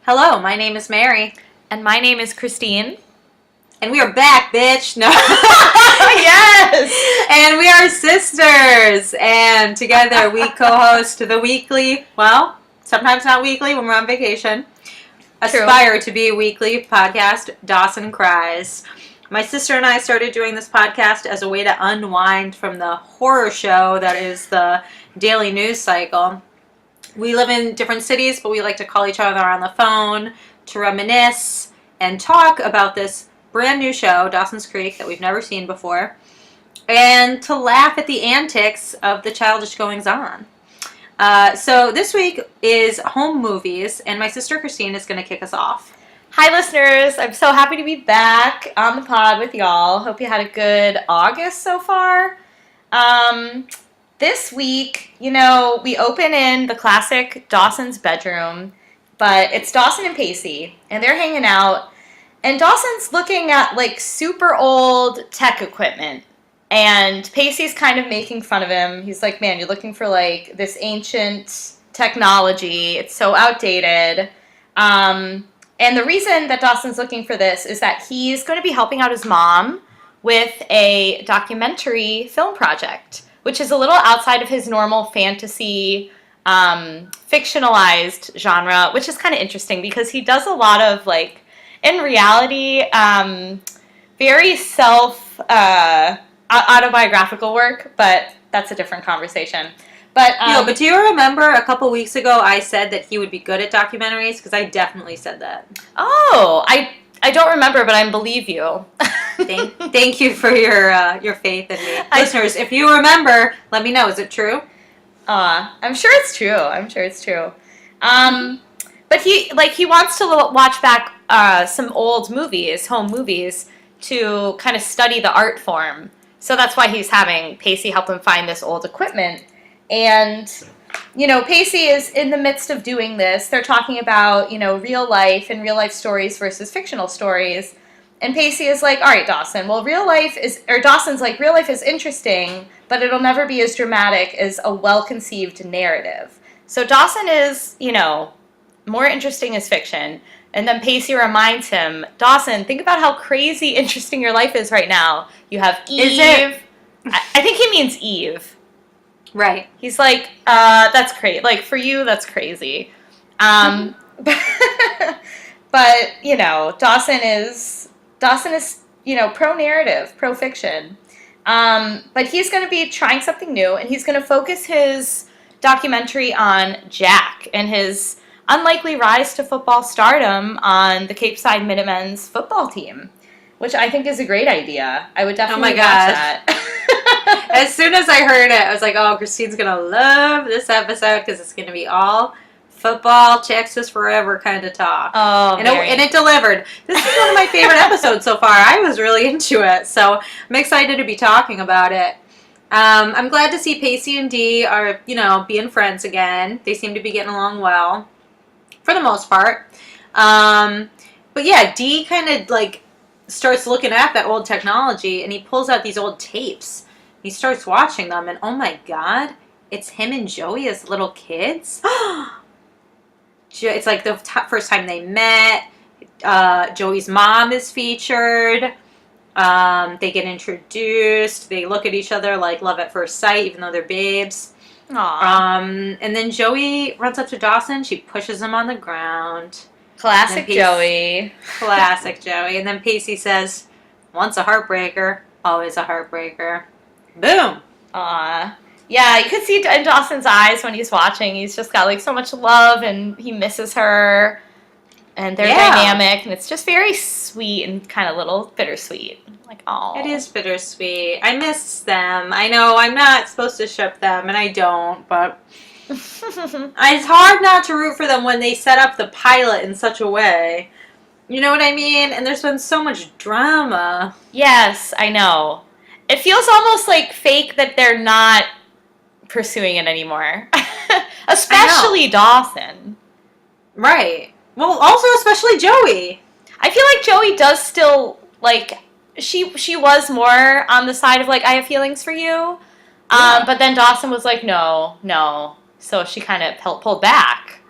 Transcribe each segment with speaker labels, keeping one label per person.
Speaker 1: Hello, my name is Mary.
Speaker 2: And my name is Christine.
Speaker 1: And we are back, bitch. No.
Speaker 2: Yes!
Speaker 1: And we are sisters. And together we co-host the weekly, well, sometimes not weekly when we're on vacation,
Speaker 2: True.
Speaker 1: aspire to be a weekly podcast, Dawson Cries. My sister and I started doing this podcast as a way to unwind from the horror show that is the daily news cycle. We live in different cities, but we like to call each other on the phone to reminisce and talk about this brand new show, Dawson's Creek, that we've never seen before, and to laugh at the antics of the childish goings-on. So this week is home movies, and my sister Christine is going to kick us off.
Speaker 2: Hi, listeners. I'm so happy to be back on the pod with y'all. Hope you had a good August so far. This week, we open in the classic Dawson's bedroom, but it's Dawson and Pacey, and they're hanging out, and Dawson's looking at, super old tech equipment, and Pacey's kind of making fun of him. He's like, man, you're looking for, this ancient technology. It's so outdated. And the reason that Dawson's looking for this is that he's going to be helping out his mom with a documentary film project, which is a little outside of his normal fantasy, fictionalized genre, which is kind of interesting because he does a lot of, in reality, very autobiographical work, but that's a different conversation. But
Speaker 1: but do you remember a couple weeks ago I said that he would be good at documentaries? Because I definitely said that.
Speaker 2: Oh, I don't remember, but I believe you.
Speaker 1: Thank you for your faith in me. Listeners, if you remember, let me know. Is it true?
Speaker 2: I'm sure it's true. But he wants to watch back some old movies, home movies, to kind of study the art form. So that's why he's having Pacey help him find this old equipment. And, Pacey is in the midst of doing this. They're talking about, real life and real life stories versus fictional stories. And Pacey is like, all right, Dawson, well, Dawson's like, real life is interesting, but it'll never be as dramatic as a well-conceived narrative. So Dawson is, more interesting as fiction. And then Pacey reminds him, Dawson, think about how crazy interesting your life is right now. You have Eve.
Speaker 1: Is it?
Speaker 2: I think he means Eve.
Speaker 1: Right.
Speaker 2: He's like, that's crazy. For you, that's crazy. But, Dawson is, pro-narrative, pro-fiction. But he's going to be trying something new, and he's going to focus his documentary on Jack and his unlikely rise to football stardom on the Capeside Minutemen's football team, which I think is a great idea. I would definitely watch that.
Speaker 1: As soon as I heard it, I was like, oh, Christine's going to love this episode because it's going to be all football, Texas forever kind of talk.
Speaker 2: Oh,
Speaker 1: and it delivered. This is one of my favorite episodes so far. I was really into it, so I'm excited to be talking about it. I'm glad to see Pacey and Dee are, being friends again. They seem to be getting along well, for the most part. But yeah, Dee kind of starts looking at that old technology, and he pulls out these old tapes. He starts watching them, and oh my god, it's him and Joey as little kids. It's like the first time they met. Joey's mom is featured. They get introduced. They look at each other like love at first sight, even though they're babes.
Speaker 2: Aww.
Speaker 1: And then Joey runs up to Dawson. She pushes him on the ground.
Speaker 2: Classic Joey.
Speaker 1: Classic Joey. And then Pacey says, once a heartbreaker, always a heartbreaker. Boom.
Speaker 2: Aw. Yeah, you could see it in Dawson's eyes when he's watching. He's just got so much love, and he misses her. And they're dynamic, and it's just very sweet and kind of little bittersweet. Oh.
Speaker 1: It is bittersweet. I miss them. I know I'm not supposed to ship them, and I don't, but it's hard not to root for them when they set up the pilot in such a way. You know what I mean? And there's been so much drama.
Speaker 2: Yes, I know. It feels almost fake that they're not pursuing it anymore. Especially Dawson.
Speaker 1: Right. Well, also especially Joey.
Speaker 2: I feel like Joey does still, she was more on the side of, I have feelings for you. Yeah. But then Dawson was like, no. So she kind of pulled back.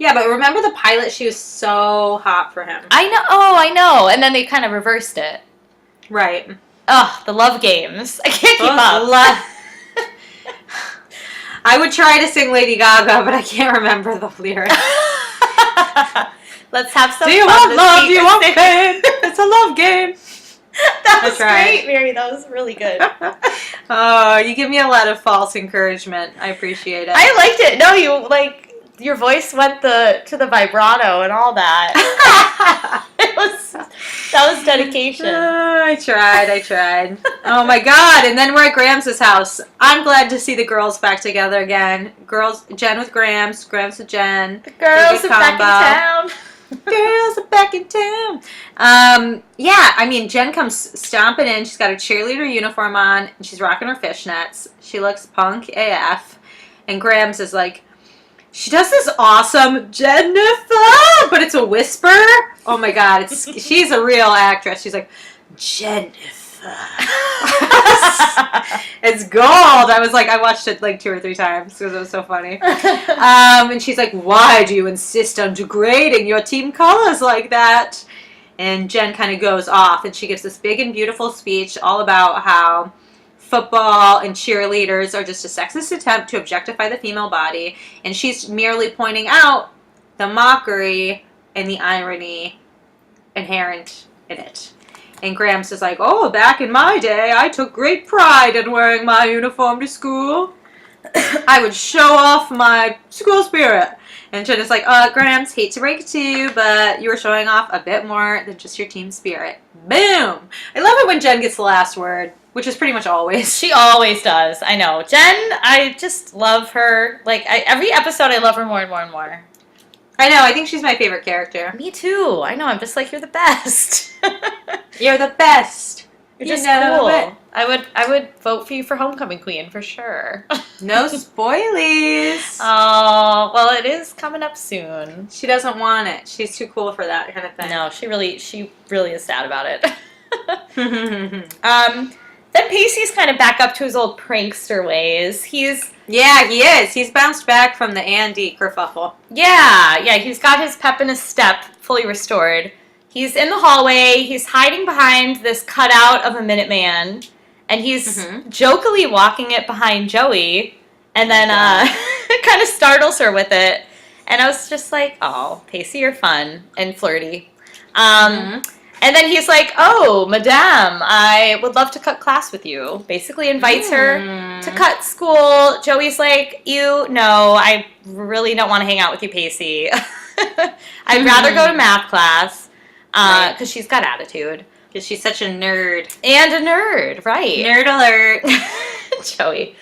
Speaker 1: Yeah, but remember the pilot? She was so hot for him.
Speaker 2: I know. Oh, I know. And then they kind of reversed it.
Speaker 1: Right.
Speaker 2: Oh, the love games. I can't keep up.
Speaker 1: I would try to sing Lady Gaga, but I can't remember the lyrics.
Speaker 2: Let's have some
Speaker 1: Do you
Speaker 2: fun
Speaker 1: want love? Do you want pain? It's a love game.
Speaker 2: That was great, Mary. That was really good.
Speaker 1: Oh, you give me a lot of false encouragement. I appreciate it.
Speaker 2: I liked it. No, your voice went to the vibrato and all that. That was dedication.
Speaker 1: I tried. Oh my god, and then we're at Grams' house. I'm glad to see the girls back together again. Jen with Grams with Jen.
Speaker 2: The girls are back in town.
Speaker 1: Girls are back in town. Yeah, I mean, Jen comes stomping in. She's got her cheerleader uniform on, and she's rocking her fishnets. She looks punk AF. And Grams is like, she does this awesome Jennifer, but it's a whisper. Oh my god, she's a real actress. She's like, Jennifer. It's gold. I watched it like 2 or 3 times because it was so funny. And she's like, why do you insist on degrading your team colors like that? And Jen kind of goes off, and she gives this big and beautiful speech all about how football and cheerleaders are just a sexist attempt to objectify the female body, and she's merely pointing out the mockery and the irony inherent in it. And Grams is like, oh, back in my day, I took great pride in wearing my uniform to school. I would show off my school spirit. And Jen is like, Grams, hate to break it to you, but you were showing off a bit more than just your team spirit. Boom! I love it when Jen gets the last word, which is pretty much always.
Speaker 2: She always does. I know. Jen, I just love her. Every episode, I love her more and more and more.
Speaker 1: I know. I think she's my favorite character.
Speaker 2: Me too. I know. I'm just like, you're the best.
Speaker 1: You're the best.
Speaker 2: You're just cool. It. I would vote for you for Homecoming Queen for sure.
Speaker 1: No spoilies.
Speaker 2: Oh, well, it is coming up soon.
Speaker 1: She doesn't want it. She's too cool for that kind of thing.
Speaker 2: No, she really is sad about it. Then Pacey's kind of back up to his old prankster ways. He is.
Speaker 1: He's bounced back from the Andie kerfuffle.
Speaker 2: Yeah, he's got his pep in his step fully restored. He's in the hallway. He's hiding behind this cutout of a Minuteman, and he's jokily walking it behind Joey, and then kind of startles her with it. And I was just like, oh, Pacey, you're fun and flirty. And then he's like, oh, madame, I would love to cut class with you. Basically invites her to cut school. Joey's like, I really don't want to hang out with you, Pacey. I'd rather go to math class because she's got attitude.
Speaker 1: Because she's such a nerd.
Speaker 2: And a nerd, right.
Speaker 1: Nerd alert.
Speaker 2: Joey.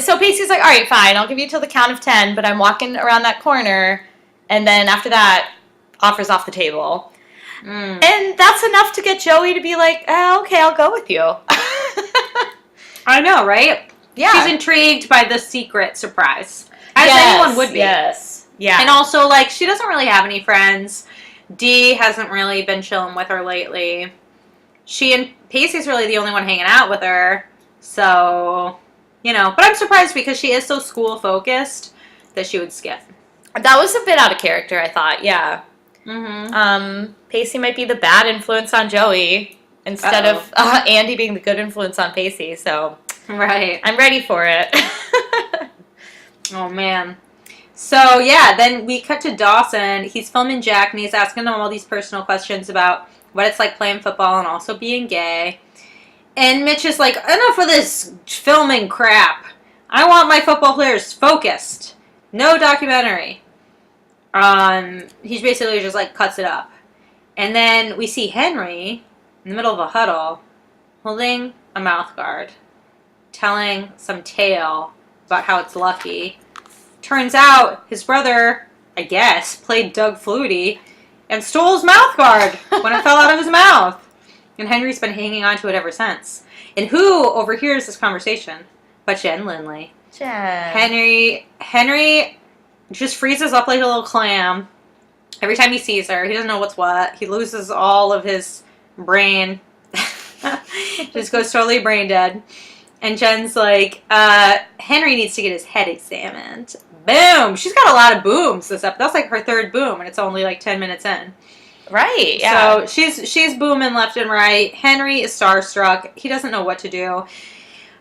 Speaker 2: So Pacey's like, all right, fine, I'll give you till the count of 10, but I'm walking around that corner, and then after that, offers off the table. And that's enough to get Joey to be like, okay, I'll go with you.
Speaker 1: I know, right?
Speaker 2: Yeah.
Speaker 1: She's intrigued by the secret surprise. As anyone would be.
Speaker 2: Yes. Yeah.
Speaker 1: And also, she doesn't really have any friends. Dee hasn't really been chilling with her lately. She and Pacey's really the only one hanging out with her. So, But I'm surprised because she is so school-focused that she would skip.
Speaker 2: That was a bit out of character, I thought. Yeah. Pacey might be the bad influence on Joey instead of Andie being the good influence on Pacey. So,
Speaker 1: right,
Speaker 2: I'm ready for it.
Speaker 1: Oh man. So then we cut to Dawson. He's filming Jack, and he's asking him all these personal questions about what it's like playing football and also being gay. And Mitch is like, enough of this filming crap. I want my football players focused. No documentary. He basically just cuts it up. And then we see Henry in the middle of a huddle holding a mouth guard, telling some tale about how it's lucky. Turns out his brother, I guess, played Doug Flutie and stole his mouth guard when it fell out of his mouth. And Henry's been hanging on to it ever since. And who overhears this conversation but Jen Lindley?
Speaker 2: Jen.
Speaker 1: Henry just freezes up like a little clam every time he sees her. He doesn't know what's what. He loses all of his brain. Just goes totally brain dead. And Jen's like, Henry needs to get his head examined. boom. She's got a lot of booms this episode. That's like her third boom, and it's only like 10 minutes in.
Speaker 2: Right, yeah.
Speaker 1: So she's booming left and right. Henry is starstruck. He doesn't know what to do.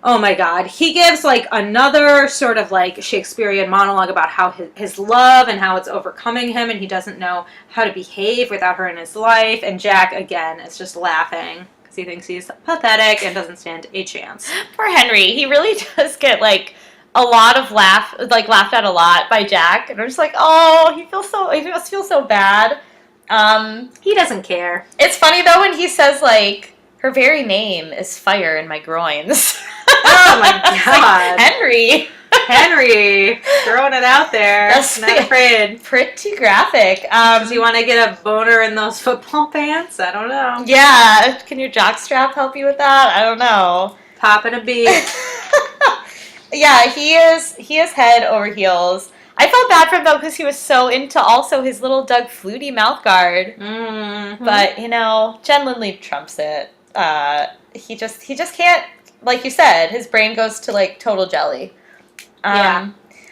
Speaker 1: Oh my God. He gives like another sort of like Shakespearean monologue about how his love and how it's overcoming him, and he doesn't know how to behave without her in his life. And Jack, again, is just laughing because he thinks he's pathetic and doesn't stand a chance.
Speaker 2: Poor Henry. He really does get like a lot of laughed at a lot by Jack. And I'm just like, oh, he must feel so bad.
Speaker 1: He doesn't care.
Speaker 2: It's funny though when he says like, her very name is fire in my groins.
Speaker 1: Oh my God.
Speaker 2: Like, Henry.
Speaker 1: Henry, throwing it out there.
Speaker 2: That's
Speaker 1: not afraid.
Speaker 2: Pretty graphic.
Speaker 1: Does he want to get a boner in those football pants? I don't know.
Speaker 2: Yeah. Can your jock strap help you with that? I don't know.
Speaker 1: Popping a beat.
Speaker 2: Yeah, he is head over heels. I felt bad for him though because he was so into also his little Doug Flutie mouth guard.
Speaker 1: Mm-hmm.
Speaker 2: But Jen Lindley trumps it. He just can't. Like you said, his brain goes to like total jelly.
Speaker 1: Yeah.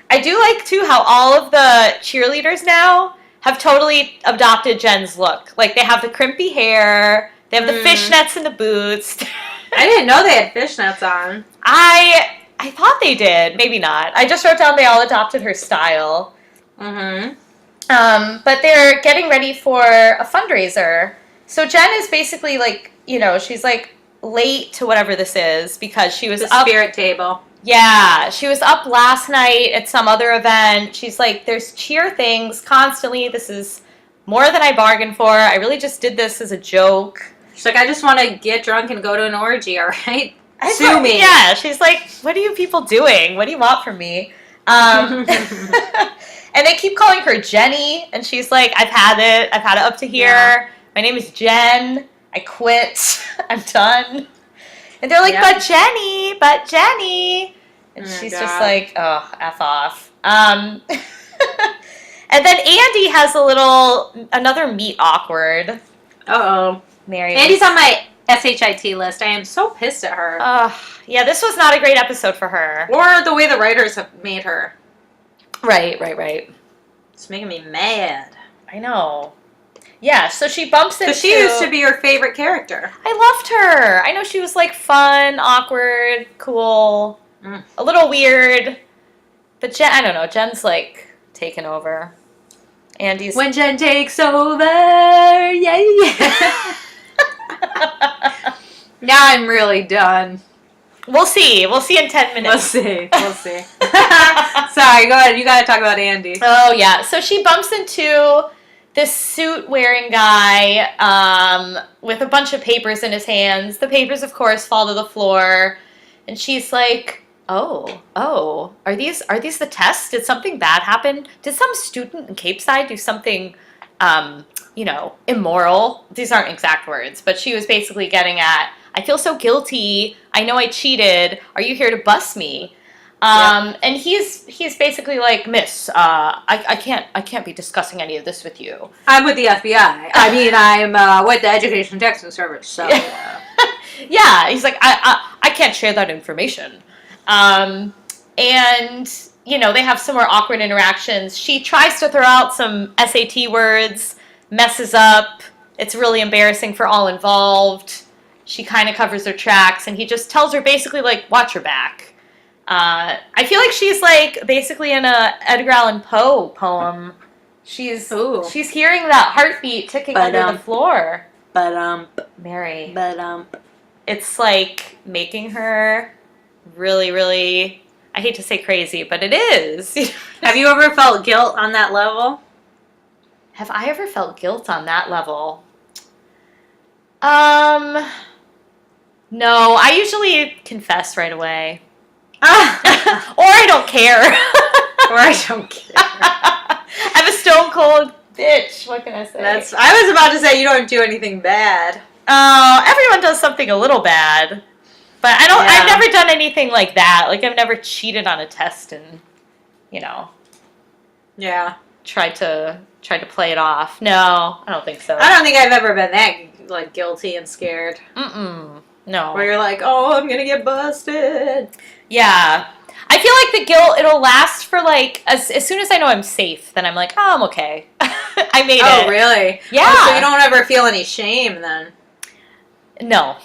Speaker 2: I do like too how all of the cheerleaders now have totally adopted Jen's look. Like they have the crimpy hair, they have the fishnets and the boots.
Speaker 1: I didn't know they had fishnets on.
Speaker 2: I thought they did, maybe not. I just wrote down they all adopted her style.
Speaker 1: Mm-hmm.
Speaker 2: But they're getting ready for a fundraiser. So Jen is basically like, she's like late to whatever this is because she was
Speaker 1: the
Speaker 2: up.
Speaker 1: Spirit table.
Speaker 2: Yeah, she was up last night at some other event. She's like, there's cheer things constantly. This is more than I bargained for. I really just did this as a joke.
Speaker 1: She's like, I just want to get drunk and go to an orgy, all right? Sue me.
Speaker 2: Yeah, she's like, what are you people doing? What do you want from me? And they keep calling her Jenny, and she's like, I've had it up to here. Yeah. My name is Jen. I quit. I'm done. And they're like, but Jenny. And she's just like, oh, F off. And then Andie has another meet awkward.
Speaker 1: Uh-oh.
Speaker 2: Mary.
Speaker 1: Andie's on my SHIT list. I am so pissed at her.
Speaker 2: Yeah, this was not a great episode for her.
Speaker 1: Or the way the writers have made her.
Speaker 2: Right.
Speaker 1: It's making me mad.
Speaker 2: I know. Yeah, so she bumps into...
Speaker 1: Because she used to be your favorite character.
Speaker 2: I loved her. I know she was, like, fun, awkward, cool, a little weird. But Jen, I don't know, Jen's, like, taken over. Andie's...
Speaker 1: When Jen takes over, yeah. Now I'm really done.
Speaker 2: We'll see. We'll see in 10 minutes.
Speaker 1: We'll see. Sorry, go ahead. You got to talk about Andie.
Speaker 2: Oh, yeah. So she bumps into this suit-wearing guy with a bunch of papers in his hands. The papers, of course, fall to the floor. And she's like, oh, are these the tests? Did something bad happen? Did some student in Capeside do something, immoral? These aren't exact words, but she was basically getting at, I feel so guilty. I know I cheated. Are you here to bust me? And he's basically like, Miss, I can't be discussing any of this with you.
Speaker 1: I'm with the FBI. I mean, I'm with the Education Texting Service. So
Speaker 2: yeah, he's like, I can't share that information. And they have some more awkward interactions. She tries to throw out some SAT words, messes up. It's really embarrassing for all involved. She kind of covers her tracks, and he just tells her basically like, watch her back. I feel like she's like basically in a Edgar Allan Poe poem. She's hearing that heartbeat ticking under the floor. Mary. It's like making her really, really, I hate to say crazy, but it is.
Speaker 1: Have you ever felt guilt on that level?
Speaker 2: Have I ever felt guilt on that level? No, I usually confess right away. Or I don't care. I'm a stone cold bitch. What can I say?
Speaker 1: I was about to say you don't do anything bad.
Speaker 2: Oh, everyone does something a little bad. But I don't. Yeah. I've never done anything like that. Like I've never cheated on a test and,
Speaker 1: Yeah.
Speaker 2: Tried to play it off. No, I don't think so.
Speaker 1: I don't think I've ever been that guilty and scared.
Speaker 2: No.
Speaker 1: Where you're like, oh, I'm gonna get busted.
Speaker 2: Yeah. I feel like the guilt, it'll last for like, as soon as I know I'm safe, then I'm like, oh, I'm okay. I made it.
Speaker 1: Oh, really?
Speaker 2: Yeah.
Speaker 1: Oh, so you don't ever feel any shame then?
Speaker 2: No.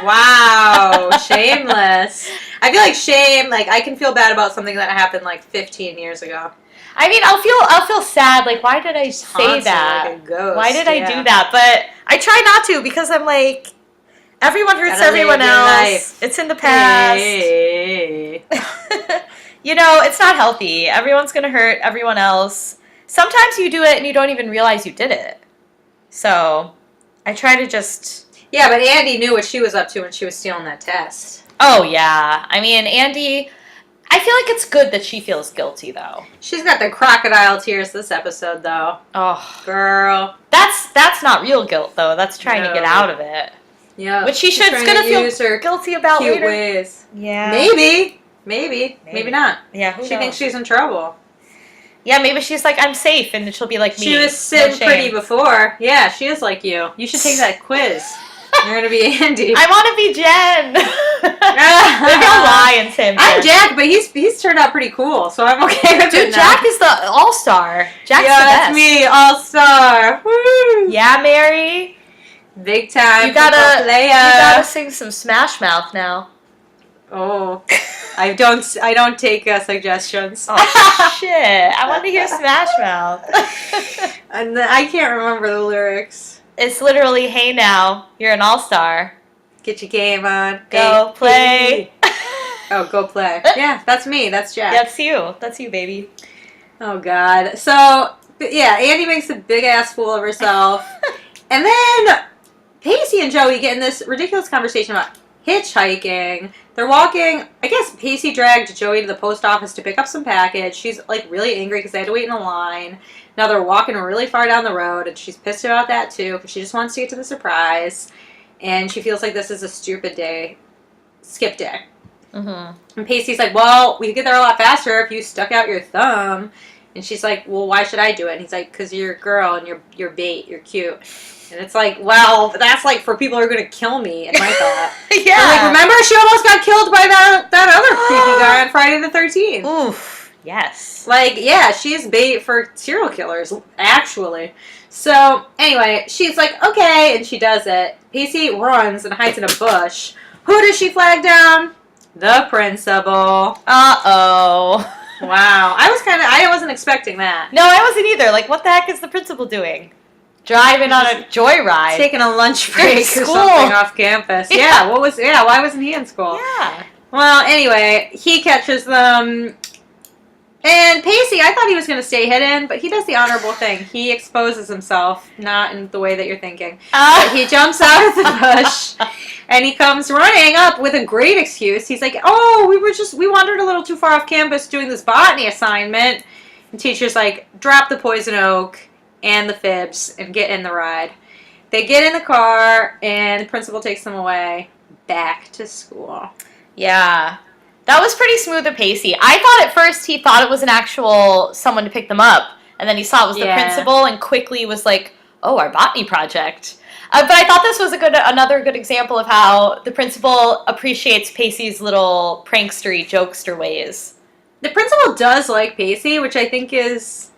Speaker 1: Wow, shameless. I feel like shame, like I can feel bad about something that happened like 15 years ago.
Speaker 2: I mean, I'll feel sad. Like, why did I say
Speaker 1: Haunts me
Speaker 2: that?
Speaker 1: like a ghost,
Speaker 2: Why did I do that? But I try not to because I'm like, everyone hurts
Speaker 1: Gotta
Speaker 2: everyone
Speaker 1: live your
Speaker 2: else.
Speaker 1: life.
Speaker 2: It's in the past.
Speaker 1: Hey.
Speaker 2: You know, it's not healthy. Everyone's gonna hurt everyone else. Sometimes you do it and you don't even realize you did it. So, I try to just.
Speaker 1: Yeah, but Andie knew what she was up to when she was stealing that test.
Speaker 2: Oh yeah. I mean, Andie. I feel like it's good that she feels guilty, though.
Speaker 1: She's got the crocodile tears this episode, though.
Speaker 2: Oh,
Speaker 1: Girl.
Speaker 2: that's not real guilt, though. That's trying to get out of it.
Speaker 1: Yeah.
Speaker 2: Which she's gonna feel guilty about
Speaker 1: cute
Speaker 2: later.
Speaker 1: ways.
Speaker 2: Yeah.
Speaker 1: Maybe not.
Speaker 2: Yeah. Who
Speaker 1: She
Speaker 2: knows?
Speaker 1: thinks she's in trouble.
Speaker 2: Yeah, maybe she's like, I'm safe, and she'll be like me.
Speaker 1: She was sitting pretty before. Yeah, she is like you. You should take that quiz. You're gonna be Andie.
Speaker 2: I want to be Jen. Maybe I'll lie and say
Speaker 1: I'm Jack, but he's turned out pretty cool, so I'm okay with it.
Speaker 2: Dude, Jack is the all-star. Jack's the
Speaker 1: that's
Speaker 2: best.
Speaker 1: me, all-star. Woo!
Speaker 2: Yeah, Mary.
Speaker 1: Big time.
Speaker 2: You gotta
Speaker 1: player.
Speaker 2: You gotta sing some Smash Mouth now.
Speaker 1: Oh, I don't take suggestions.
Speaker 2: Oh shit! I want to hear Smash Mouth.
Speaker 1: And I can't remember the lyrics.
Speaker 2: It's literally, hey now, you're an all-star.
Speaker 1: Get your game on.
Speaker 2: Go play.
Speaker 1: Oh, go play. Yeah, that's me. That's Jack.
Speaker 2: That's you. That's you, baby.
Speaker 1: Oh, God. So, yeah, Andie makes a big-ass fool of herself. And then Pacey and Joey get in this ridiculous conversation about hitchhiking. They're walking. I guess Pacey dragged Joey to the post office to pick up some package. She's, like, really angry because they had to wait in a line. Now they're walking really far down the road, and she's pissed about that, too, because she just wants to get to the surprise. And she feels like this is a stupid day. Skip day.
Speaker 2: Mm-hmm.
Speaker 1: And Pacey's like, well, we could get there a lot faster if you stuck out your thumb. And she's like, well, why should I do it? And he's like, because you're a girl and you're bait, you're cute. And it's like, well, that's like for people who are going to kill me, in my thought.
Speaker 2: Yeah.
Speaker 1: Like, remember, she almost got killed by that other creepy guy on Friday the 13th.
Speaker 2: Oof. Yes.
Speaker 1: Like, yeah, she's bait for serial killers, actually. So, anyway, she's like, okay, and she does it. Pacey runs and hides in a bush. Who does she flag down? The principal.
Speaker 2: Uh-oh.
Speaker 1: Wow. I wasn't expecting that.
Speaker 2: No, I wasn't either. Like, what the heck is the principal doing? Driving on a joyride.
Speaker 1: Taking a lunch break or
Speaker 2: School.
Speaker 1: something off campus. Yeah, why wasn't he in school?
Speaker 2: Yeah.
Speaker 1: Well, anyway, he catches them. And Pacey, I thought he was going to stay hidden, but he does the honorable thing. He exposes himself, not in the way that you're thinking. But he jumps out of the bush, and he comes running up with a great excuse. He's like, oh, we wandered a little too far off campus doing this botany assignment. And teacher's like, drop the poison oak and the fibs and get in the ride. They get in the car, and the principal takes them away back to school.
Speaker 2: Yeah. That was pretty smooth of Pacey. I thought at first he thought it was an actual someone to pick them up, and then he saw it was the principal and quickly was like, oh, our botany project. But I thought this was another good example of how the principal appreciates Pacey's little prankstery, jokester ways.
Speaker 1: The principal does like Pacey, which I think is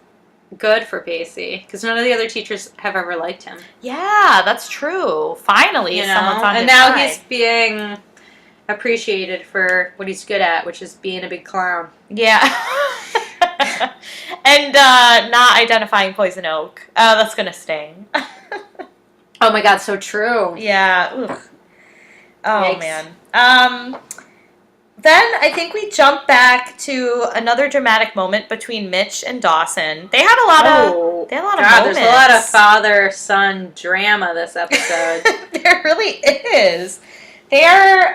Speaker 1: good for Pacey, because none of the other teachers have ever liked him.
Speaker 2: Yeah, that's true. Finally, someone's on his
Speaker 1: And now
Speaker 2: side.
Speaker 1: he's being appreciated for what he's good at, which is being a big clown.
Speaker 2: Yeah. And not identifying poison oak. Oh, that's going to sting.
Speaker 1: Oh my god, so true.
Speaker 2: Yeah. Ugh. Oh,
Speaker 1: Yikes.
Speaker 2: man. Then I think we jump back to another dramatic moment between Mitch and Dawson. They had a lot of moments.
Speaker 1: There's a lot of father-son drama this episode.
Speaker 2: There really is. They're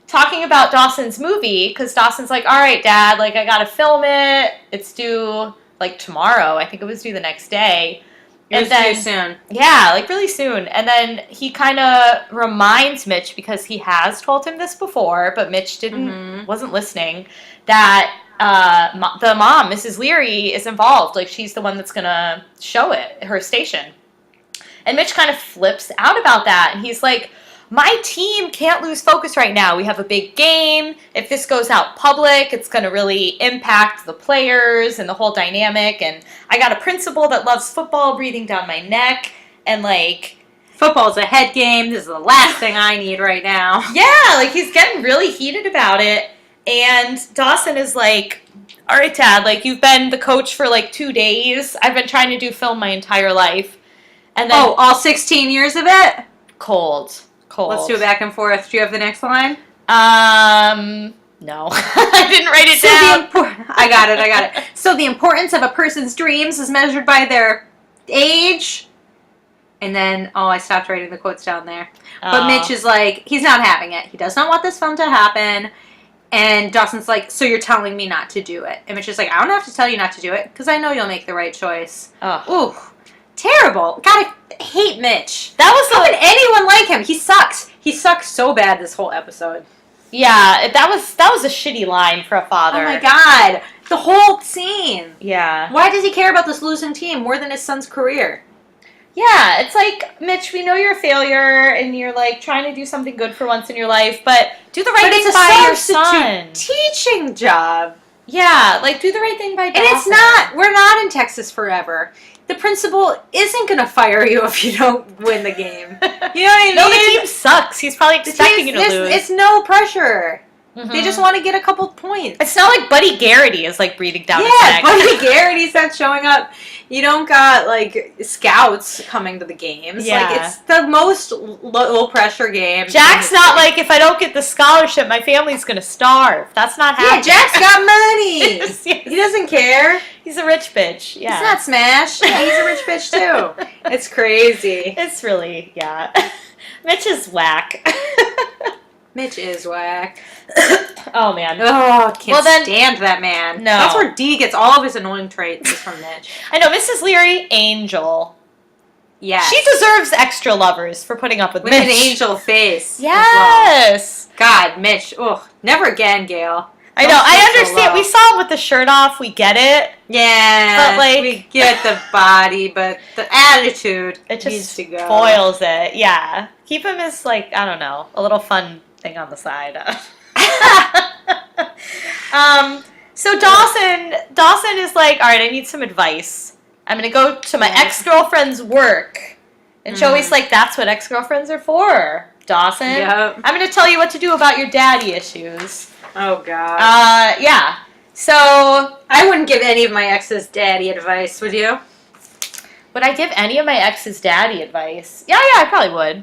Speaker 2: talking about Dawson's movie because Dawson's like, all right, Dad, like, I got to film it. It's due, like, tomorrow. I think it was due the next day.
Speaker 1: It was too soon.
Speaker 2: Yeah, like, really soon. And then he kind of reminds Mitch, because he has told him this before, but Mitch wasn't listening, that the mom, Mrs. Leary, is involved. Like, she's the one that's going to show it, her station. And Mitch kind of flips out about that. And he's like, my team can't lose focus right now. We have a big game. If this goes out public, it's going to really impact the players and the whole dynamic. And I got a principal that loves football breathing down my neck. And, like...
Speaker 1: Football's a head game. This is the last thing I need right now.
Speaker 2: Yeah, like, he's getting really heated about it. And Dawson is like, all right, Dad, like, you've been the coach for, like, 2 days. I've been trying to do film my entire life. And then...
Speaker 1: Oh, all 16 years of it?
Speaker 2: Cold.
Speaker 1: Let's do it back and forth. Do you have the next line?
Speaker 2: No. I didn't write it down.
Speaker 1: I got it. So the importance of a person's dreams is measured by their age. And then, I stopped writing the quotes down there. But Mitch is like, he's not having it. He does not want this film to happen. And Dawson's like, so you're telling me not to do it. And Mitch is like, I don't have to tell you not to do it, because I know you'll make the right choice. Ooh, terrible. God, I hate Mitch. How could anyone like him? He sucks. He sucks so bad this whole episode.
Speaker 2: Yeah, that was a shitty line for a father.
Speaker 1: Oh my God. The whole scene.
Speaker 2: Yeah.
Speaker 1: Why does he care about this losing team more than his son's career?
Speaker 2: Yeah, it's like, Mitch, we know you're a failure and you're like trying to do something good for once in your life, but do the right thing by your son.
Speaker 1: Teaching job.
Speaker 2: Yeah, like do the right thing by Dawson.
Speaker 1: And it's not, we're not in Texas forever. The principal isn't going to fire you if you don't win the game. You know what I mean?
Speaker 2: No, the team sucks. He's probably expecting you to lose.
Speaker 1: It's no pressure.
Speaker 2: Mm-hmm.
Speaker 1: They just want to get a couple points.
Speaker 2: It's not like Buddy Garrity is like breathing down his neck.
Speaker 1: Yeah, Buddy Garrity's not showing up. You don't got like scouts coming to the games.
Speaker 2: Yeah.
Speaker 1: Like it's the most low pressure game.
Speaker 2: Jack's not like, if I don't get the scholarship, my family's gonna starve. That's not happening.
Speaker 1: Yeah, Jack's got money.
Speaker 2: Yes.
Speaker 1: He doesn't care.
Speaker 2: He's a rich bitch. Yeah.
Speaker 1: He's not Smash. Yeah, he's a rich bitch too. It's crazy.
Speaker 2: It's really, yeah. Mitch is whack.
Speaker 1: Mitch is whack.
Speaker 2: Oh, man.
Speaker 1: Oh, can't stand that man.
Speaker 2: No.
Speaker 1: That's where D gets all of his annoying traits is from Mitch.
Speaker 2: I know, Mrs. Leary, angel.
Speaker 1: Yeah.
Speaker 2: She deserves extra lovers for putting up with Mitch.
Speaker 1: With an angel face.
Speaker 2: Yes.
Speaker 1: Well. God, Mitch. Ugh. Never again, Gail.
Speaker 2: I know, I understand. We saw him with the shirt off. We get it.
Speaker 1: Yeah.
Speaker 2: But, like,
Speaker 1: we get the body, but the attitude
Speaker 2: it
Speaker 1: needs
Speaker 2: just
Speaker 1: to go.
Speaker 2: spoils it. Yeah. Keep him as, like, I don't know, a little fun thing on the side. So Dawson is like, all right, I need some advice. I'm going to go to my ex-girlfriend's work. And Joey's like, that's what ex-girlfriends are for, Dawson.
Speaker 1: Yep.
Speaker 2: I'm going to tell you what to do about your daddy issues.
Speaker 1: Oh, God.
Speaker 2: Yeah. So...
Speaker 1: I wouldn't give any of my ex's daddy advice, would you?
Speaker 2: Would I give any of my ex's daddy advice? Yeah, I probably would.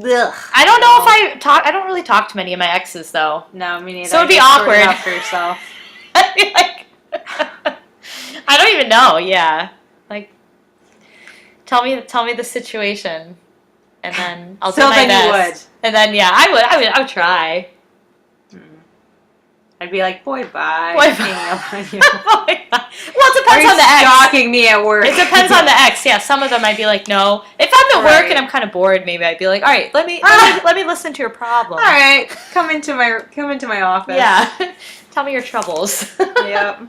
Speaker 1: Ugh.
Speaker 2: I don't know if I don't really talk to many of my exes, though.
Speaker 1: No, me neither.
Speaker 2: So it'd be awkward.
Speaker 1: For yourself.
Speaker 2: I'd be like, I don't even know. Yeah, like, tell me the situation, and then I'll do my best.
Speaker 1: You would.
Speaker 2: And then I would try.
Speaker 1: I'd be like, boy, bye.
Speaker 2: Boy, bye. Well, it depends on the ex.
Speaker 1: Stalking me at work.
Speaker 2: It depends on the ex. Yeah, some of them I'd be like, no. If I'm at work and I'm kind of bored, maybe I'd be like, all right, let me listen to your problem.
Speaker 1: All right, come into my office.
Speaker 2: Yeah, tell me your troubles.
Speaker 1: Yep.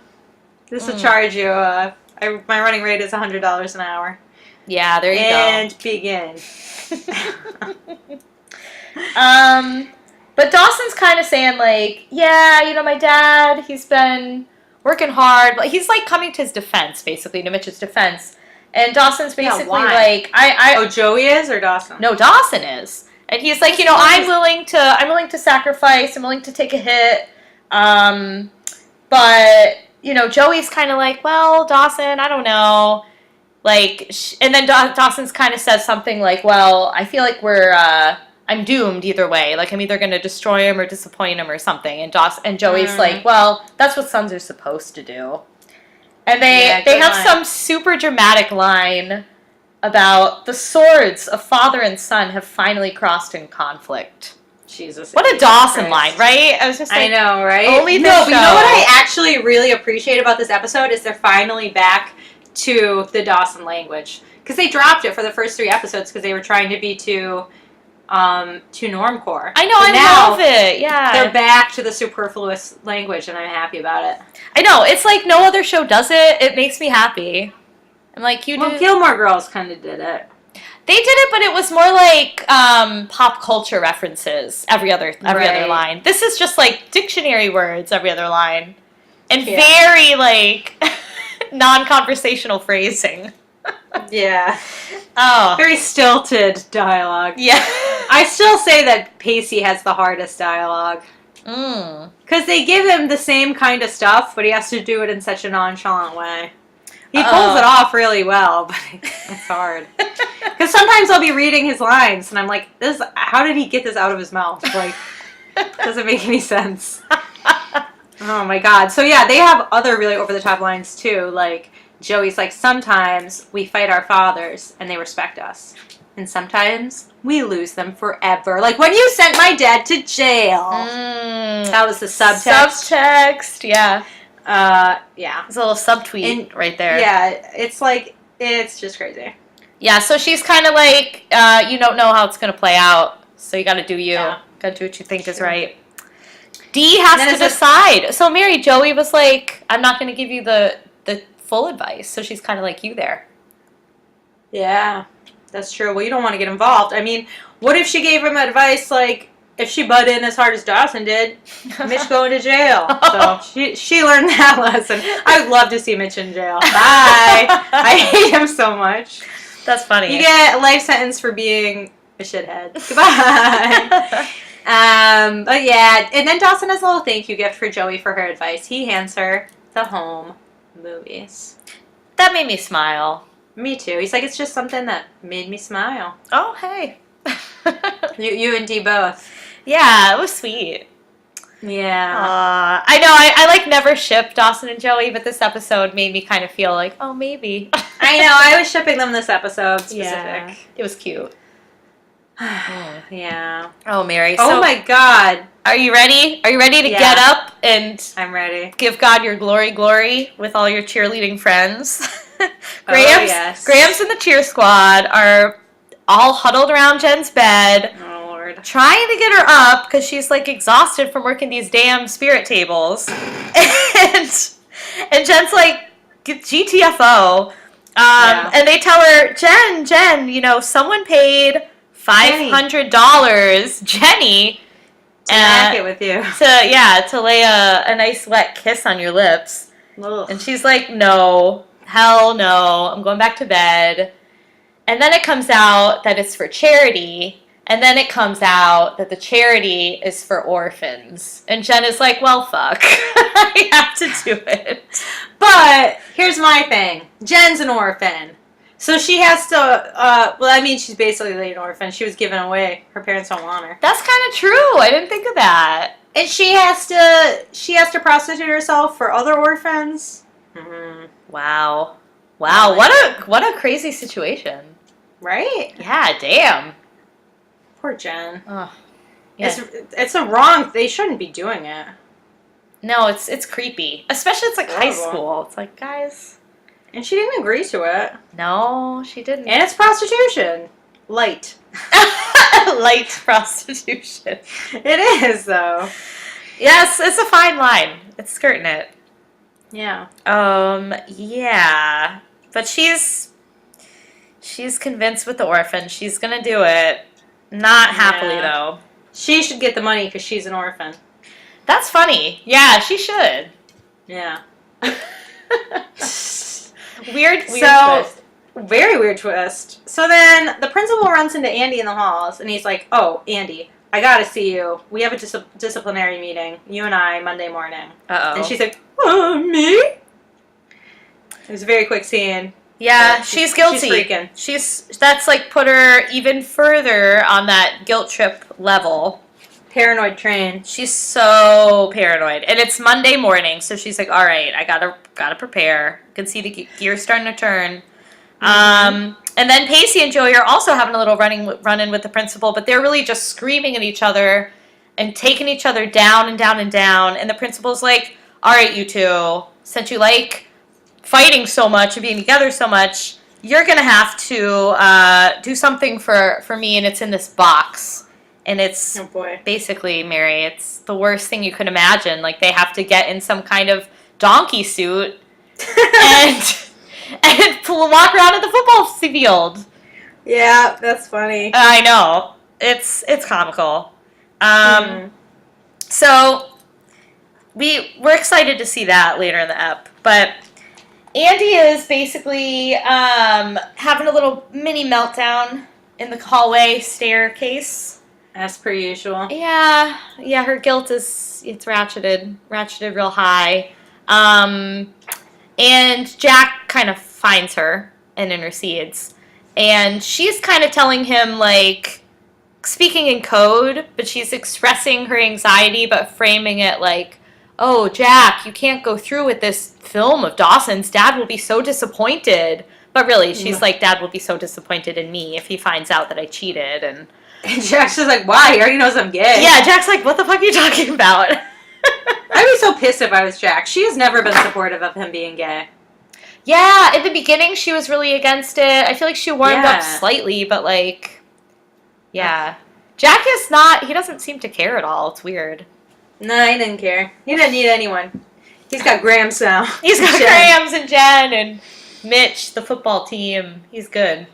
Speaker 1: This will charge you. My running rate is $100 an hour.
Speaker 2: Yeah, there you go.
Speaker 1: And begin.
Speaker 2: But Dawson's kind of saying, like, yeah, you know, my dad, he's been working hard. But he's, like, coming to his defense, basically, to Mitch's defense. And Dawson's basically like,
Speaker 1: Oh, Joey is or Dawson?
Speaker 2: No, Dawson is. And he's like, you know, I'm willing to sacrifice. I'm willing to take a hit. But, you know, Joey's kind of like, well, Dawson, I don't know. Like, and then Dawson's kind of says something like, well, I feel like I'm doomed either way. Like, I'm either going to destroy him or disappoint him or something. And Joey's like, well, that's what sons are supposed to do. And they have some super dramatic line about the swords of father and son have finally crossed in conflict.
Speaker 1: Jesus.
Speaker 2: What a Dawson line, right? I was just like,
Speaker 1: I know, right?
Speaker 2: Only the
Speaker 1: No,
Speaker 2: show.
Speaker 1: but you know what I actually really appreciate about this episode is they're finally back to the Dawson language. Because they dropped it for the first 3 episodes because they were trying to be too normcore.
Speaker 2: I know, I love it. Yeah.
Speaker 1: They're back to the superfluous language, and I'm happy about it.
Speaker 2: I know. It's like no other show does it. It makes me happy. I'm like,
Speaker 1: Gilmore Girls kind of did it.
Speaker 2: They did it, but it was more like pop culture references every other line. This is just like dictionary words every other line. And very like non-conversational phrasing.
Speaker 1: Yeah.
Speaker 2: Oh.
Speaker 1: Very stilted dialogue.
Speaker 2: Yeah.
Speaker 1: I still say that Pacey has the hardest dialogue. Because they give him the same kind of stuff, but he has to do it in such a nonchalant way. He pulls it off really well, but it's hard. Because sometimes I'll be reading his lines, and I'm like, how did he get this out of his mouth? Like, doesn't make any sense. Oh, my God. So, yeah, they have other really over-the-top lines, too. Like, Joey's like, sometimes we fight our fathers, and they respect us. And sometimes we lose them forever. Like, when you sent my dad to jail. That was the subtext.
Speaker 2: Subtext, yeah.
Speaker 1: Yeah.
Speaker 2: It's a little subtweet right there.
Speaker 1: Yeah, it's like, it's just crazy.
Speaker 2: Yeah, so she's kind of like, you don't know how it's going to play out, so you got to do you. Yeah. Got to do what you think is right. Dee has to decide. So, Mary, Joey was like, I'm not going to give you the full advice, so she's kind of like you there.
Speaker 1: Yeah, that's true. Well, you don't want to get involved. I mean, what if she gave him advice like, if she butt in as hard as Dawson did, Mitch going to jail. So she learned that lesson. I would love to see Mitch in jail. Bye. I hate him so much.
Speaker 2: That's funny.
Speaker 1: You get a life sentence for being a shithead. Goodbye. But yeah, and then Dawson has a little thank you gift for Joey for her advice. He hands her the home movies.
Speaker 2: That made me smile.
Speaker 1: Me too. He's like, it's just something that made me smile.
Speaker 2: Oh, hey.
Speaker 1: You and Dee both.
Speaker 2: Yeah, it was sweet.
Speaker 1: Yeah.
Speaker 2: I know, I like never ship Dawson and Joey, but this episode made me kind of feel like, oh, maybe.
Speaker 1: I know, I was shipping them this episode specific.
Speaker 2: Yeah, it was cute.
Speaker 1: Yeah.
Speaker 2: Oh, Mary.
Speaker 1: Oh my God.
Speaker 2: Are you ready? Are you ready to get up and
Speaker 1: I'm ready.
Speaker 2: Give God your glory with all your cheerleading friends? Graham's and the cheer squad are all huddled around Jen's bed.
Speaker 1: Oh, Lord.
Speaker 2: Trying to get her up because she's like exhausted from working these damn spirit tables. and Jen's like, GTFO. And they tell her, Jen, you know, someone paid $500, Jenny,
Speaker 1: to knock it with you.
Speaker 2: To lay a nice wet kiss on your lips.
Speaker 1: Ugh.
Speaker 2: And she's like, no, hell no, I'm going back to bed. And then it comes out that it's for charity. And then it comes out that the charity is for orphans. And Jen is like, well, fuck. I have to do it.
Speaker 1: But here's my thing. Jen's an orphan. So she has to, she's basically an orphan. She was given away. Her parents don't want her.
Speaker 2: That's kind of true. I didn't think of that.
Speaker 1: And she has to prostitute herself for other orphans.
Speaker 2: Mm-hmm. Wow. What a crazy situation.
Speaker 1: Right?
Speaker 2: Yeah, damn.
Speaker 1: Poor Jen.
Speaker 2: Oh, yeah.
Speaker 1: It's a wrong, they shouldn't be doing it.
Speaker 2: No, it's creepy. Especially it's like high school. It's like, guys.
Speaker 1: And she didn't agree to it.
Speaker 2: No, she didn't.
Speaker 1: And it's prostitution. Light.
Speaker 2: Light prostitution.
Speaker 1: It is, though.
Speaker 2: Yes, it's a fine line. It's skirting it.
Speaker 1: Yeah.
Speaker 2: Yeah. But she's convinced with the orphan. She's gonna do it. Not happily, though.
Speaker 1: She should get the money because she's an orphan.
Speaker 2: That's funny. Yeah, she should.
Speaker 1: Yeah.
Speaker 2: Weird twist.
Speaker 1: Very weird twist. So then the principal runs into Andie in the halls, and he's like, oh, Andie, I gotta see you. We have a disciplinary meeting, you and I, Monday morning.
Speaker 2: Uh-oh.
Speaker 1: And she's like, me? It was a very quick scene.
Speaker 2: Yeah, she's guilty.
Speaker 1: She's freaking.
Speaker 2: That's like put her even further on that guilt trip level.
Speaker 1: Paranoid train.
Speaker 2: She's so paranoid. And it's Monday morning, so she's like, all right, I gotta prepare. You can see the gears starting to turn. Mm-hmm. And then Pacey and Joey are also having a little run-in with the principal, but they're really just screaming at each other and taking each other down and down and down. And the principal's like, all right, you two, since you like fighting so much and being together so much, you're going to have to do something for me, and it's in this box. And it's basically, Mary, it's the worst thing you could imagine. Like, they have to get in some kind of donkey suit and walk around at the football field.
Speaker 1: Yeah, that's funny.
Speaker 2: I know. It's comical.
Speaker 1: Mhm.
Speaker 2: So we're excited to see that later in the ep. But Andie is basically having a little mini meltdown in the hallway staircase.
Speaker 1: As per usual.
Speaker 2: Yeah, her guilt it's ratcheted real high. And Jack kind of finds her and intercedes. And she's kind of telling him, like, speaking in code, but she's expressing her anxiety, but framing it like, oh, Jack, you can't go through with this film of Dawson's. Dad will be so disappointed. But really, she's like, Dad will be so disappointed in me if he finds out that I cheated. And
Speaker 1: Jack's just like, why? He already knows I'm gay.
Speaker 2: yeah, Jack's like, what the fuck are you talking about?
Speaker 1: I'd be so pissed if I was Jack. She has never been supportive of him being gay.
Speaker 2: Yeah, in the beginning, she was really against it. I feel like she warmed up
Speaker 1: Yeah.
Speaker 2: slightly, but like, yeah. Jack is not, he doesn't seem to care at all. It's weird.
Speaker 1: No, he didn't care. He didn't need anyone. He's got Grams now.
Speaker 2: He's got
Speaker 1: Jen.
Speaker 2: Grams and Jen and Mitch, the football team. He's good.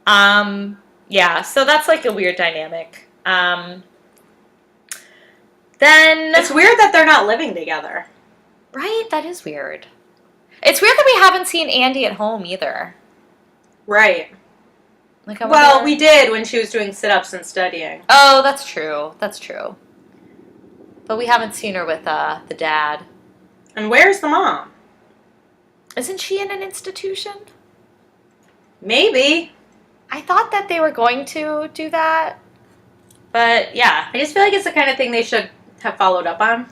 Speaker 2: Yeah, so that's like a weird dynamic. Then
Speaker 1: It's weird that they're not living together.
Speaker 2: right, that is weird. It's weird that we haven't seen Andie at home either.
Speaker 1: Right.
Speaker 2: Like, I
Speaker 1: Well,
Speaker 2: wonder-
Speaker 1: we did when she was doing sit-ups and studying.
Speaker 2: Oh, that's true. That's true. But we haven't seen her with the dad.
Speaker 1: And where's the mom?
Speaker 2: Isn't she in an institution?
Speaker 1: Maybe.
Speaker 2: I thought that they were going to do that. But yeah.
Speaker 1: I just feel like it's the kind of thing they should have followed up on.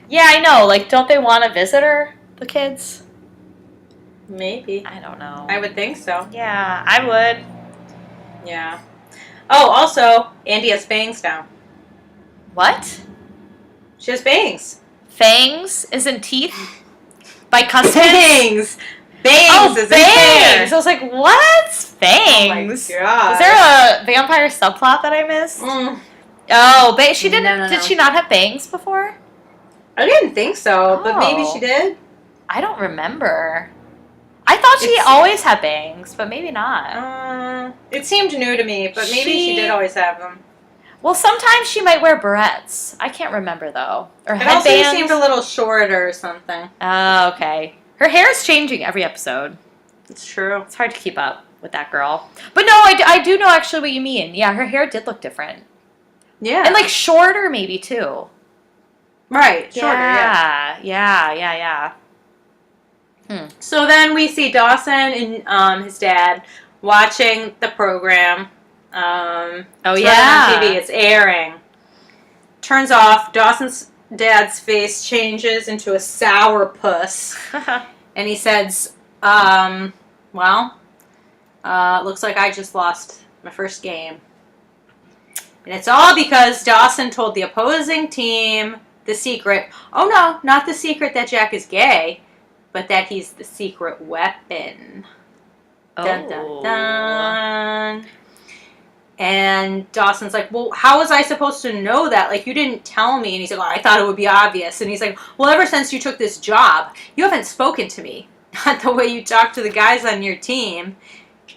Speaker 2: Yeah, I know. Like, don't they want to visit her, the kids?
Speaker 1: Maybe.
Speaker 2: I don't know.
Speaker 1: I would think so.
Speaker 2: Yeah, I would.
Speaker 1: Yeah. Oh, also, Andie has bangs now.
Speaker 2: What?
Speaker 1: She has bangs.
Speaker 2: Fangs isn't teeth? By custom?
Speaker 1: Bangs! Bangs
Speaker 2: Oh,
Speaker 1: is
Speaker 2: bangs! I
Speaker 1: in
Speaker 2: was like, what?
Speaker 1: there.
Speaker 2: Fangs?
Speaker 1: Oh my god.
Speaker 2: Is there a vampire subplot that I missed? Oh, she didn't.
Speaker 1: No.
Speaker 2: Did she not have bangs before?
Speaker 1: I didn't think so, but maybe
Speaker 2: Oh.
Speaker 1: she did.
Speaker 2: I don't remember. I thought she
Speaker 1: It's-
Speaker 2: always had bangs, but maybe not.
Speaker 1: It seemed new to me, but maybe she did always have them.
Speaker 2: Well, sometimes she might wear barrettes. I can't remember though. Or
Speaker 1: It also
Speaker 2: headbands.
Speaker 1: seemed a little shorter or something.
Speaker 2: Oh, okay. Her hair is changing every episode.
Speaker 1: It's true.
Speaker 2: It's hard to keep up with that girl. But no, I do know actually what you mean. Yeah, her hair did look different.
Speaker 1: Yeah.
Speaker 2: And like shorter maybe too.
Speaker 1: right, shorter, yeah.
Speaker 2: Yeah.
Speaker 1: So then we see Dawson and his dad watching the program.
Speaker 2: Oh,
Speaker 1: It's
Speaker 2: yeah.
Speaker 1: running on TV. It's airing. Turns off. Dawson's dad's face changes into a sour puss. And he says, looks like I just lost my first game. And it's all because Dawson told the opposing team the secret. Oh no, not the secret that Jack is gay, but that he's the secret weapon. Dun, dun, dun. And Dawson's like, well, how was I supposed to know that? Like, you didn't tell me. And he's like, well, I thought it would be obvious. And he's like, well, ever since you took this job, you haven't spoken to me. Not the way you talk to the guys on your team.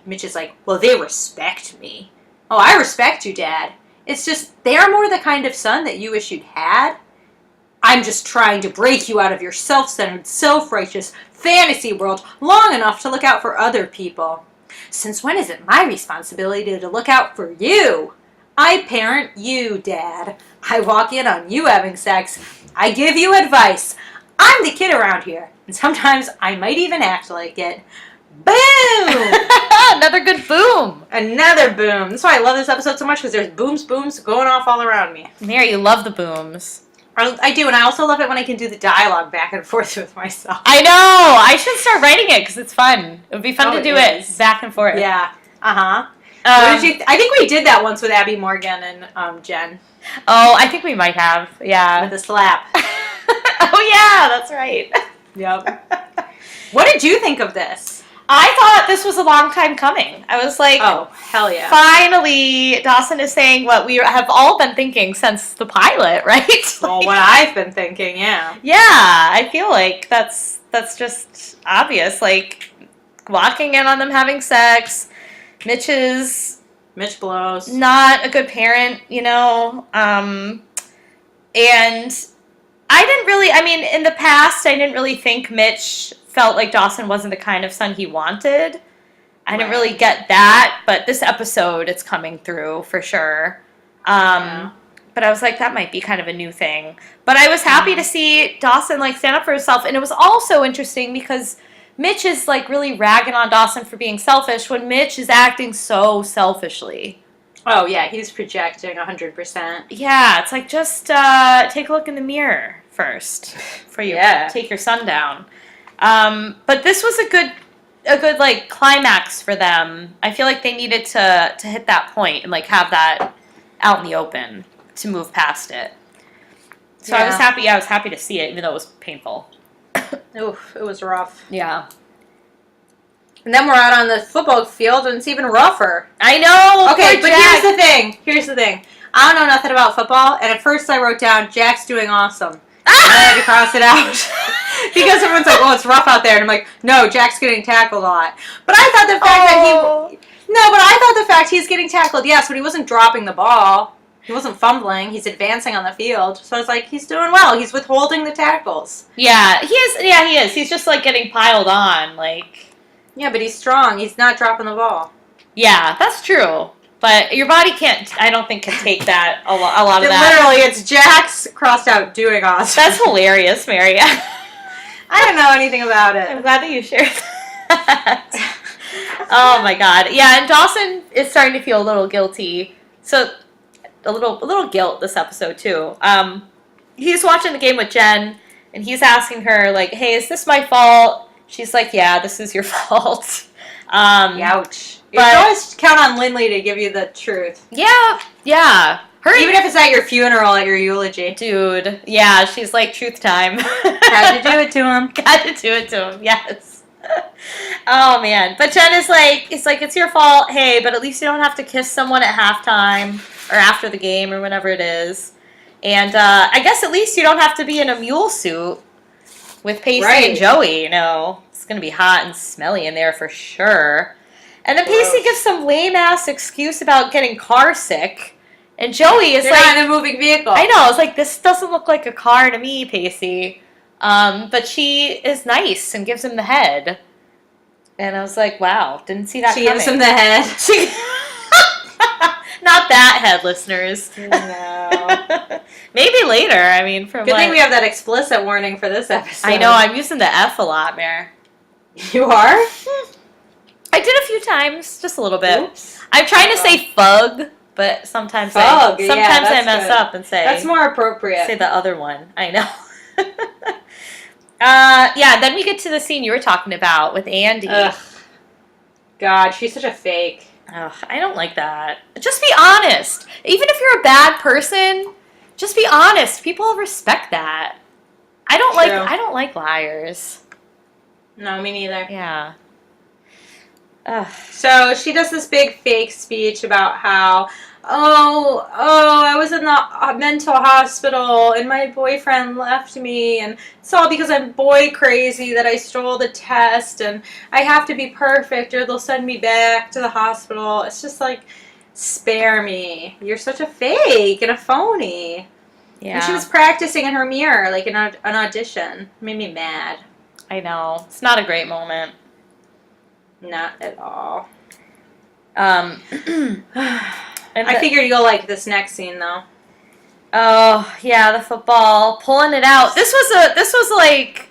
Speaker 1: Mitch is like, well, they respect me. Oh, I respect you, Dad. It's just, they're more the kind of son that you wish you'd had. I'm just trying to break you out of your self-centered, self-righteous fantasy world long enough to look out for other people. Since when is it my responsibility to look out for you? I parent you, Dad. I walk in on you having sex. I give you advice. I'm the kid around here. And sometimes I might even act like it. Boom!
Speaker 2: Another good boom.
Speaker 1: Another boom. That's why I love this episode so much, because there's booms going off all around me.
Speaker 2: Mary, you love the booms.
Speaker 1: I do, and I also love it when I can do the dialogue back and forth with myself.
Speaker 2: I know. I should start writing it because it's fun. It would be fun
Speaker 1: Oh,
Speaker 2: to do
Speaker 1: it
Speaker 2: it
Speaker 1: is.
Speaker 2: back and forth.
Speaker 1: Yeah. Uh-huh. What did you I think we did that once with Abby Morgan and Jen.
Speaker 2: Oh, I think we might have. Yeah.
Speaker 1: With a slap.
Speaker 2: Oh, yeah. That's right.
Speaker 1: Yep. What did you think of this?
Speaker 2: I thought this was a long time coming. I was like,
Speaker 1: Oh, hell yeah.
Speaker 2: finally, Dawson is saying what we have all been thinking since the pilot, right?
Speaker 1: Well,
Speaker 2: Like,
Speaker 1: what I've been thinking, yeah.
Speaker 2: yeah, I feel like that's just obvious. Like walking in on them having sex,
Speaker 1: Mitch blows.
Speaker 2: Not a good parent, and I didn't really, in the past, I didn't really think Mitch felt like Dawson wasn't the kind of son he wanted. I didn't really get that, but this episode, it's coming through for sure. But I was like, that might be kind of a new thing. But I was happy to see Dawson, stand up for himself. And it was also interesting because Mitch is, really ragging on Dawson for being selfish when Mitch is acting so selfishly.
Speaker 1: Oh, yeah, he's projecting 100%.
Speaker 2: Yeah, it's like, just take a look in the mirror first before you take your son down. But this was a good climax for them. I feel like they needed to hit that point and, have that out in the open to move past it. So I was happy. Yeah, I was happy to see it, even though it was painful.
Speaker 1: Oof, it was rough.
Speaker 2: Yeah.
Speaker 1: And then we're out on the football field, and it's even rougher.
Speaker 2: I know.
Speaker 1: Okay, but here's the thing. I don't know nothing about football, and at first I wrote down, Jack's doing awesome. And I had to cross it out. Because everyone's like, well, it's rough out there. And I'm like, no, Jack's getting tackled a lot. But I thought the fact he's getting tackled, yes, but he wasn't dropping the ball. He wasn't fumbling. He's advancing on the field. So I was like, he's doing well. He's withholding the tackles.
Speaker 2: Yeah, he is. Yeah, he is. He's just, getting piled on,
Speaker 1: Yeah, but he's strong. He's not dropping the ball.
Speaker 2: Yeah, that's true. But your body I don't think, can take that, a lot of that.
Speaker 1: Literally, it's Jack's crossed out doing awesome.
Speaker 2: That's hilarious, Mary.
Speaker 1: I don't know anything about it.
Speaker 2: I'm glad that you shared that. Oh, my God. Yeah, and Dawson is starting to feel a little guilty. So, a little guilt this episode, too. He's watching the game with Jen, and he's asking her, hey, is this my fault? She's like, yeah, this is your fault.
Speaker 1: Ouch. You can always count on Lindley to give you the truth.
Speaker 2: Yeah.
Speaker 1: Even if it's at your funeral, at your eulogy.
Speaker 2: Dude. Yeah, she's like, truth time.
Speaker 1: Had to do it to him.
Speaker 2: Got to do it to him, yes. Oh, man. But Jen is like, it's your fault. Hey, but at least you don't have to kiss someone at halftime or after the game or whenever it is. And I guess at least you don't have to be in a mule suit with Pacey and Joey, It's going to be hot and smelly in there for sure. And then Pacey gives some lame-ass excuse about getting car sick. And Joey is
Speaker 1: not in a moving vehicle.
Speaker 2: I know. It's like, this doesn't look like a car to me, Pacey. But she is nice and gives him the head. And I was like, wow, didn't see that coming.
Speaker 1: She gives him the head.
Speaker 2: Not that head, listeners.
Speaker 1: No.
Speaker 2: Maybe later.
Speaker 1: Good thing we have that explicit warning for this episode.
Speaker 2: I know. I'm using the F a lot, Mare.
Speaker 1: You are?
Speaker 2: I did a few times, just a little bit.
Speaker 1: Oops.
Speaker 2: I'm trying to say fug, but sometimes I mess up and say...
Speaker 1: That's more appropriate.
Speaker 2: Say the other one. I know. Then we get to the scene you were talking about with Andie.
Speaker 1: Ugh. God, she's such a fake.
Speaker 2: Ugh, I don't like that. Just be honest. Even if you're a bad person, just be honest. People respect that. I don't like liars.
Speaker 1: No, me neither.
Speaker 2: Yeah. Ugh.
Speaker 1: So she does this big fake speech about how, I was in the mental hospital and my boyfriend left me and it's all because I'm boy crazy that I stole the test and I have to be perfect or they'll send me back to the hospital. It's just like, spare me. You're such a fake and a phony. Yeah. And she was practicing in her mirror, like in an audition. It made me mad.
Speaker 2: I know. It's not a great moment.
Speaker 1: Not at all.
Speaker 2: I
Speaker 1: figured you'll like this next scene though.
Speaker 2: Oh yeah, the football pulling it out. This was like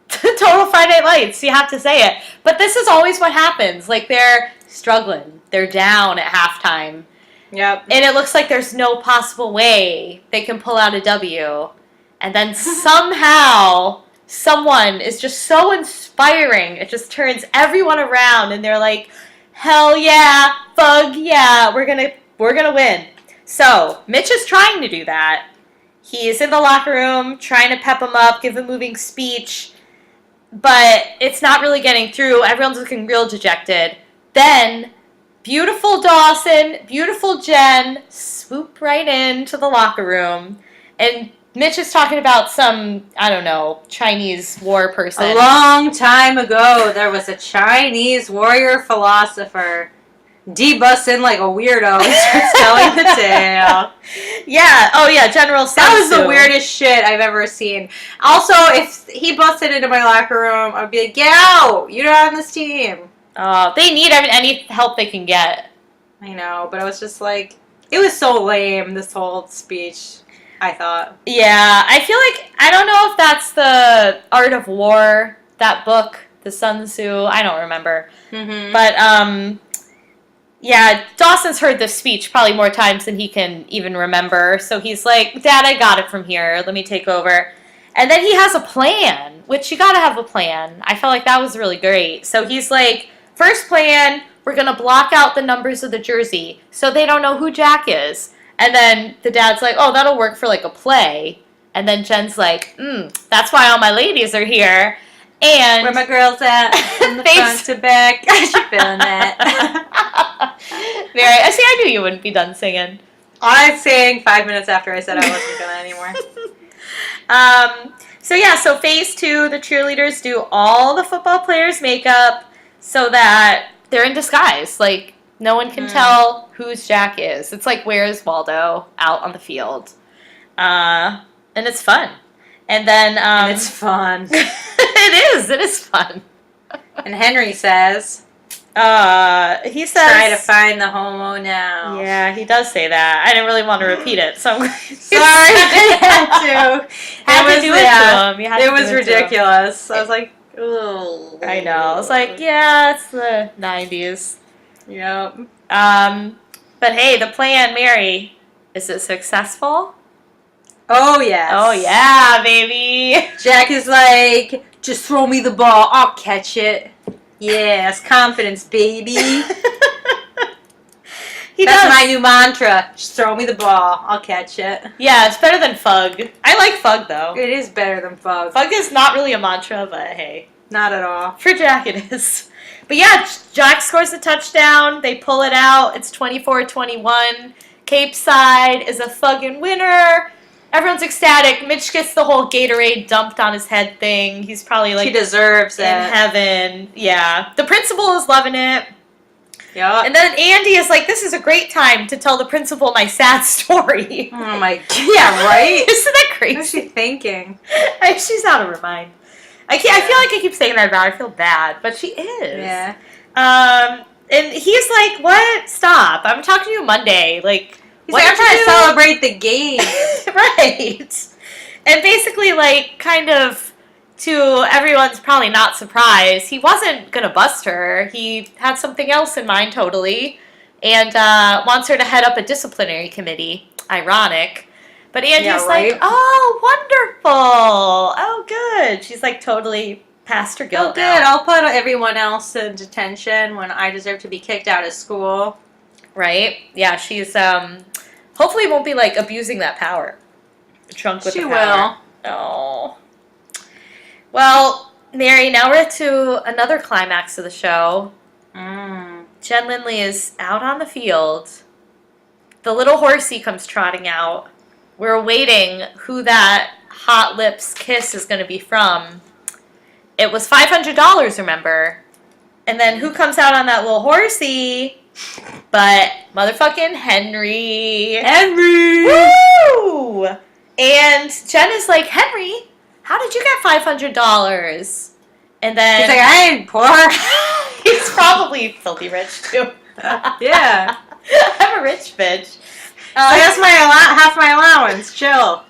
Speaker 2: total Friday Night Lights. You have to say it, but this is always what happens. They're struggling. They're down at halftime.
Speaker 1: Yep.
Speaker 2: And it looks like there's no possible way they can pull out a W, and then somehow. Someone is just so inspiring. It just turns everyone around, and they're like, "Hell yeah, fug yeah, we're gonna win." So Mitch is trying to do that. He is in the locker room trying to pep him up, give a moving speech, but it's not really getting through. Everyone's looking real dejected. Then beautiful Dawson, beautiful Jen swoop right into the locker room, and Mitch is talking about some, I don't know, Chinese war person.
Speaker 1: A long time ago, there was a Chinese warrior philosopher Dee busts in like a weirdo and starts telling the tale.
Speaker 2: Yeah. Oh, yeah. General Sensu.
Speaker 1: That was the weirdest shit I've ever seen. Also, if he busted into my locker room, I'd be like, get out! You're not on this team.
Speaker 2: They need any help they can get.
Speaker 1: I know, but I was just like, it was so lame, this whole speech, I thought.
Speaker 2: Yeah, I feel like, I don't know if that's the Art of War, that book, the Sun Tzu, I don't remember.
Speaker 1: Mm-hmm.
Speaker 2: But, yeah, Dawson's heard this speech probably more times than he can even remember. So he's like, Dad, I got it from here. Let me take over. And then he has a plan, which you gotta have a plan. I felt like that was really great. So he's like, first plan, we're gonna block out the numbers of the jersey so they don't know who Jack is. And then the dad's like, oh, that'll work for like a play. And then Jen's like, that's why all my ladies are here. And
Speaker 1: where my girls at? From the front to back. She's feeling that.
Speaker 2: Mary, I knew you wouldn't be done singing.
Speaker 1: I sang 5 minutes after I said I wasn't gonna anymore.
Speaker 2: So phase 2, the cheerleaders do all the football players' makeup so that they're in disguise. Like, no one can tell whose Jack is. It's like, where's Waldo out on the field? And it's fun. And then...
Speaker 1: and it's fun.
Speaker 2: It is fun.
Speaker 1: And Henry says...
Speaker 2: he says...
Speaker 1: try to find the homo now.
Speaker 2: Yeah, he does say that. I didn't really want to repeat it, so I'm
Speaker 1: sorry. I had to.
Speaker 2: Had to do it to him.
Speaker 1: It was ridiculous. I was like, ooh.
Speaker 2: I know. I was like, yeah, it's the 90s.
Speaker 1: Yep.
Speaker 2: But hey, the plan, Mary, is it successful?
Speaker 1: Oh, yes.
Speaker 2: Oh, yeah, baby.
Speaker 1: Jack is like, just throw me the ball. I'll catch it. Yes, confidence, baby. That's my new mantra. Just throw me the ball. I'll catch it.
Speaker 2: Yeah, it's better than Fug. I like Fug, though.
Speaker 1: It is better than Fug.
Speaker 2: Fug is not really a mantra, but hey.
Speaker 1: Not at all.
Speaker 2: For Jack, it is. But yeah, Jack scores a touchdown. They pull it out. It's 24-21. Capeside is a fucking winner. Everyone's ecstatic. Mitch gets the whole Gatorade dumped on his head thing. He's probably like...
Speaker 1: he deserves it.
Speaker 2: In heaven. Yeah. The principal is loving it.
Speaker 1: Yeah.
Speaker 2: And then Andie is like, this is a great time to tell the principal my sad story.
Speaker 1: Oh my... yeah, right?
Speaker 2: Isn't that crazy?
Speaker 1: What's she thinking?
Speaker 2: She's out of her mind. I feel like I keep saying that about her. I feel bad. But she is.
Speaker 1: Yeah.
Speaker 2: And he's like, what? Stop. I'm talking to you Monday. Like...
Speaker 1: he's like, I'm trying to celebrate the game.
Speaker 2: Right. And basically, like, kind of, to everyone's probably not surprise, he wasn't going to bust her. He had something else in mind, totally, and wants her to head up a disciplinary committee. Ironic. But Andie's like, oh, wonderful. Oh, good. She's, like, totally past her guilt.
Speaker 1: Oh, good. I'll put everyone else in detention when I deserve to be kicked out of school.
Speaker 2: Right? Yeah, she's, hopefully won't be, like, abusing that power. Drunk with the power.
Speaker 1: She will.
Speaker 2: Oh. Well, Mary, now we're to another climax of the show. Jen Lindley is out on the field. The little horsey comes trotting out. We're awaiting who that hot lips kiss is going to be from. It was $500, remember? And then who comes out on that little horsey? But motherfucking Henry.
Speaker 1: Henry!
Speaker 2: Woo! And Jen is like, Henry, how did you get $500? And then...
Speaker 1: he's like, I ain't poor.
Speaker 2: He's probably filthy rich, too.
Speaker 1: Yeah.
Speaker 2: I'm a rich bitch.
Speaker 1: That's half my allowance. Chill.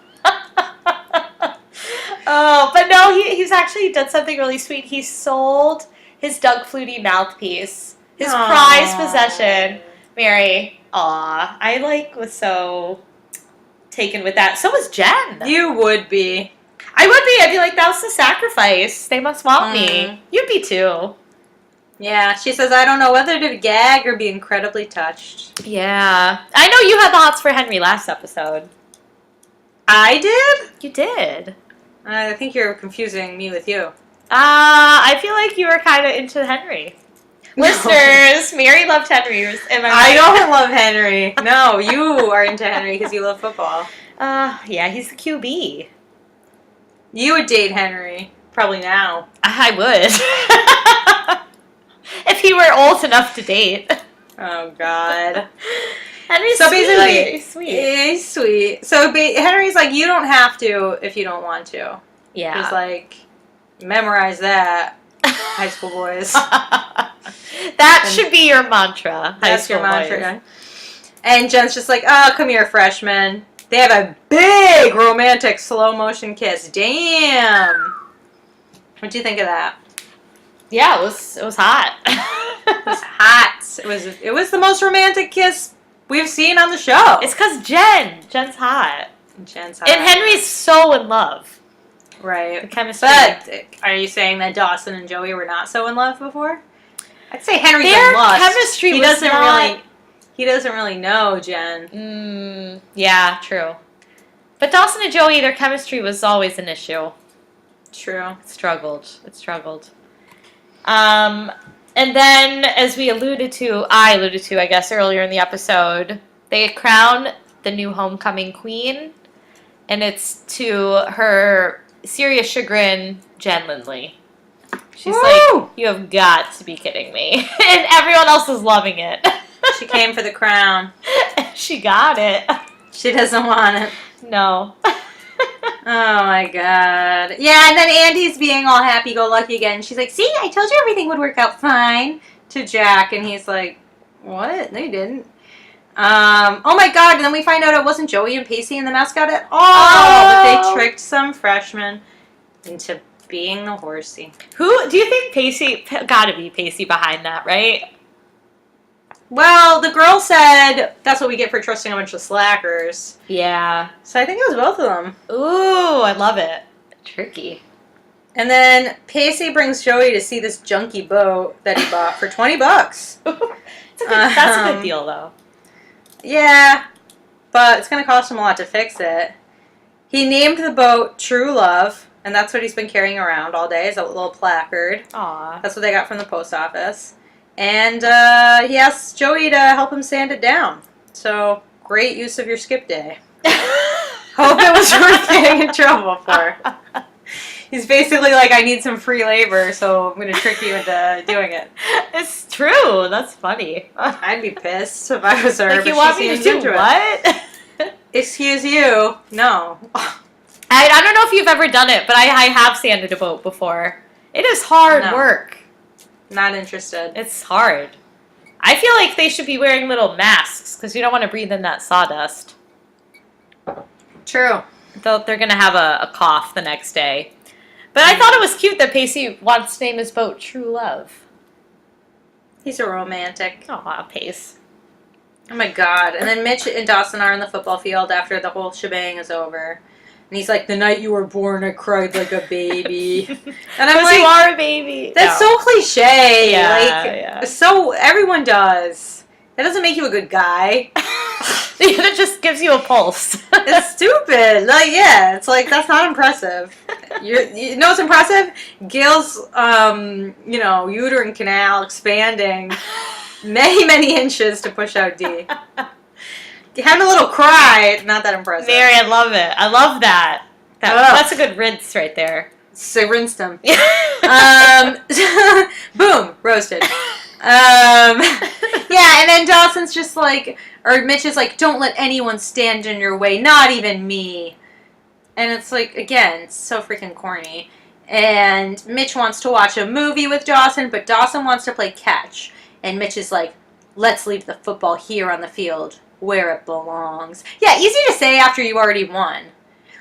Speaker 2: Oh, but no, he's actually done something really sweet. He sold his Doug Flutie mouthpiece. His prized possession. Mary, I was so taken with that. So was Jen.
Speaker 1: You would be.
Speaker 2: I would be. I'd be like, that was the sacrifice. They must want me. You'd be too.
Speaker 1: Yeah, she says, I don't know whether to gag or be incredibly touched.
Speaker 2: Yeah. I know you had the hots for Henry last episode.
Speaker 1: I did?
Speaker 2: You did.
Speaker 1: I think you're confusing me with you.
Speaker 2: I feel like you were kind of into Henry. No. Listeners, Mary loved Henry. Am I right?
Speaker 1: I don't love Henry. No, you are into Henry because you love football.
Speaker 2: Yeah, he's the QB.
Speaker 1: You would date Henry. Probably now.
Speaker 2: I would. If he were old enough to date.
Speaker 1: Oh, God.
Speaker 2: Henry's
Speaker 1: So basically,
Speaker 2: He's sweet.
Speaker 1: he's sweet. So Henry's like, you don't have to if you don't want to.
Speaker 2: Yeah.
Speaker 1: He's like, memorize that, high school boys.
Speaker 2: That should be your mantra.
Speaker 1: That's your mantra. And Jen's just like, oh, come here, freshman. They have a big romantic slow motion kiss. Damn. What'd you think of that?
Speaker 2: Yeah, it was hot.
Speaker 1: It was hot. It was the most romantic kiss we've seen on the show.
Speaker 2: It's because Jen's hot.
Speaker 1: Jen's hot.
Speaker 2: And Henry's so in love.
Speaker 1: Right.
Speaker 2: The chemistry.
Speaker 1: But are you saying that Dawson and Joey were not so in love before? I'd say Henry's
Speaker 2: Their
Speaker 1: in lust.
Speaker 2: chemistry
Speaker 1: He
Speaker 2: was
Speaker 1: doesn't
Speaker 2: not...
Speaker 1: He doesn't really know Jen.
Speaker 2: Yeah, true. But Dawson and Joey, their chemistry was always an issue.
Speaker 1: True.
Speaker 2: It struggled. And then, as I alluded to, I guess, earlier in the episode, they crown the new homecoming queen, and it's to her serious chagrin, Jen Lindley. She's like, you have got to be kidding me. And everyone else is loving it.
Speaker 1: She came for the crown.
Speaker 2: She got it.
Speaker 1: She doesn't want it.
Speaker 2: No.
Speaker 1: Oh my god. Yeah, and then Andie's being all happy-go-lucky again. She's like, see, I told you everything would work out fine. To Jack, and he's like, what? No, you didn't. Oh my god, and then we find out it wasn't Joey and Pacey in the mascot at all. But they tricked some freshmen into being the horsey.
Speaker 2: Who, do you think Pacey, gotta be Pacey behind that, right?
Speaker 1: Well, the girl said that's what we get for trusting a bunch of slackers.
Speaker 2: Yeah.
Speaker 1: So I think it was both of them.
Speaker 2: Ooh, I love it. Tricky.
Speaker 1: And then Pacey brings Joey to see this junky boat that he bought for $20.
Speaker 2: That's a good deal, though.
Speaker 1: Yeah, but it's going to cost him a lot to fix it. He named the boat True Love, and that's what he's been carrying around all day, is a little placard.
Speaker 2: Aw.
Speaker 1: That's what they got from the post office. And he asked Joey to help him sand it down. So, great use of your skip day. Hope it was worth getting in trouble for. He's basically like, I need some free labor, so I'm going to trick you into doing it.
Speaker 2: It's true. That's funny.
Speaker 1: I'd be pissed if I was her.
Speaker 2: Like, you want me to do what?
Speaker 1: Excuse you. No.
Speaker 2: I don't know if you've ever done it, but I have sanded a boat before. It is hard work.
Speaker 1: Not interested.
Speaker 2: It's hard. I feel like they should be wearing little masks because you don't want to breathe in that sawdust.
Speaker 1: True.
Speaker 2: They're going to have a cough the next day. But I thought it was cute that Pacey wants to name his boat True Love.
Speaker 1: He's a romantic.
Speaker 2: Aw, Pace.
Speaker 1: Oh my god. And then Mitch and Dawson are in the football field after the whole shebang is over. And he's like, the night you were born, I cried like a baby. And I'm like,
Speaker 2: you are a baby.
Speaker 1: That's so cliche.
Speaker 2: Yeah.
Speaker 1: So everyone does. That doesn't make you a good guy.
Speaker 2: It just gives you a pulse.
Speaker 1: It's stupid. Like, yeah, it's like, that's not impressive. You know what's impressive? Gail's, uterine canal expanding many, many inches to push out D. Having a little cry, not that impressive.
Speaker 2: Mary, I love it. I love that. That's a good rinse right there.
Speaker 1: So rinsed him. Boom, roasted. Yeah, and then Dawson's just like, or Mitch is like, don't let anyone stand in your way, not even me. And it's like, again, it's so freaking corny. And Mitch wants to watch a movie with Dawson, but Dawson wants to play catch. And Mitch is like, let's leave the football here on the field, where it belongs. Yeah, easy to say after you already won.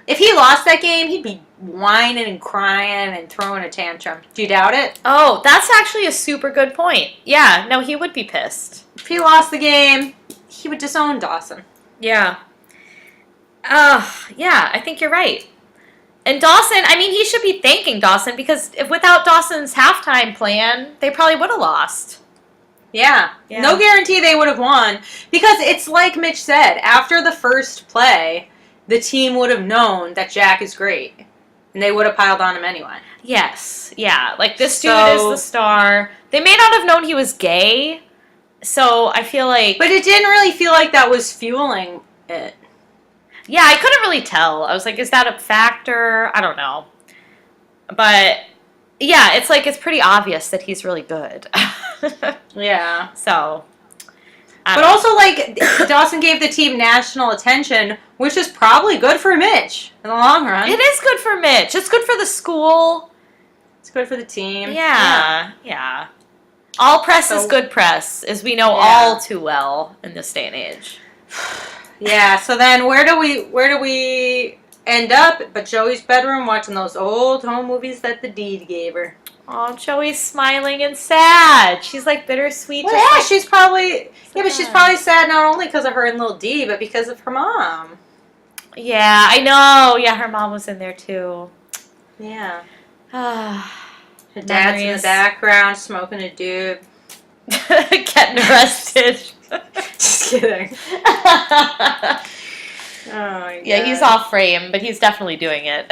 Speaker 1: If he lost that game, he'd be whining and crying and throwing a tantrum. Do you doubt it?
Speaker 2: Oh, that's actually a super good point. Yeah, no, he would be pissed.
Speaker 1: If he lost the game, he would disown Dawson.
Speaker 2: Yeah. Yeah, I think you're right. And Dawson, I mean, he should be thanking Dawson because without Dawson's halftime plan, they probably would have lost.
Speaker 1: Yeah. No guarantee they would have won. Because it's like Mitch said, after the first play, the team would have known that Jack is great. And they would have piled on him anyway.
Speaker 2: Yes. Yeah. Like, this dude is the star. They may not have known he was gay. So I feel like...
Speaker 1: But it didn't really feel like that was fueling it.
Speaker 2: Yeah, I couldn't really tell. I was like, is that a factor? I don't know. But, yeah, it's like, it's pretty obvious that he's really good.
Speaker 1: Yeah.
Speaker 2: So,
Speaker 1: But also, like, Dawson gave the team national attention, which is probably good for Mitch in the long run.
Speaker 2: It is good for Mitch. It's good for the school.
Speaker 1: It's good for the team.
Speaker 2: Yeah. All press is good press, as we know all too well in this day and age.
Speaker 1: Yeah, so then where do we end up but Joey's bedroom watching those old home movies that the deed gave her.
Speaker 2: Oh, Joey's smiling and sad. She's like bittersweet.
Speaker 1: Well, yeah, she's probably but she's probably sad not only because of her and little D, but because of her mom.
Speaker 2: Yeah, I know. Yeah, her mom was in there too.
Speaker 1: Yeah. Her dad's
Speaker 2: Memories.
Speaker 1: in the background smoking a doob.
Speaker 2: Getting arrested.
Speaker 1: Just kidding. Oh my God.
Speaker 2: Yeah, he's off frame, but he's definitely doing it.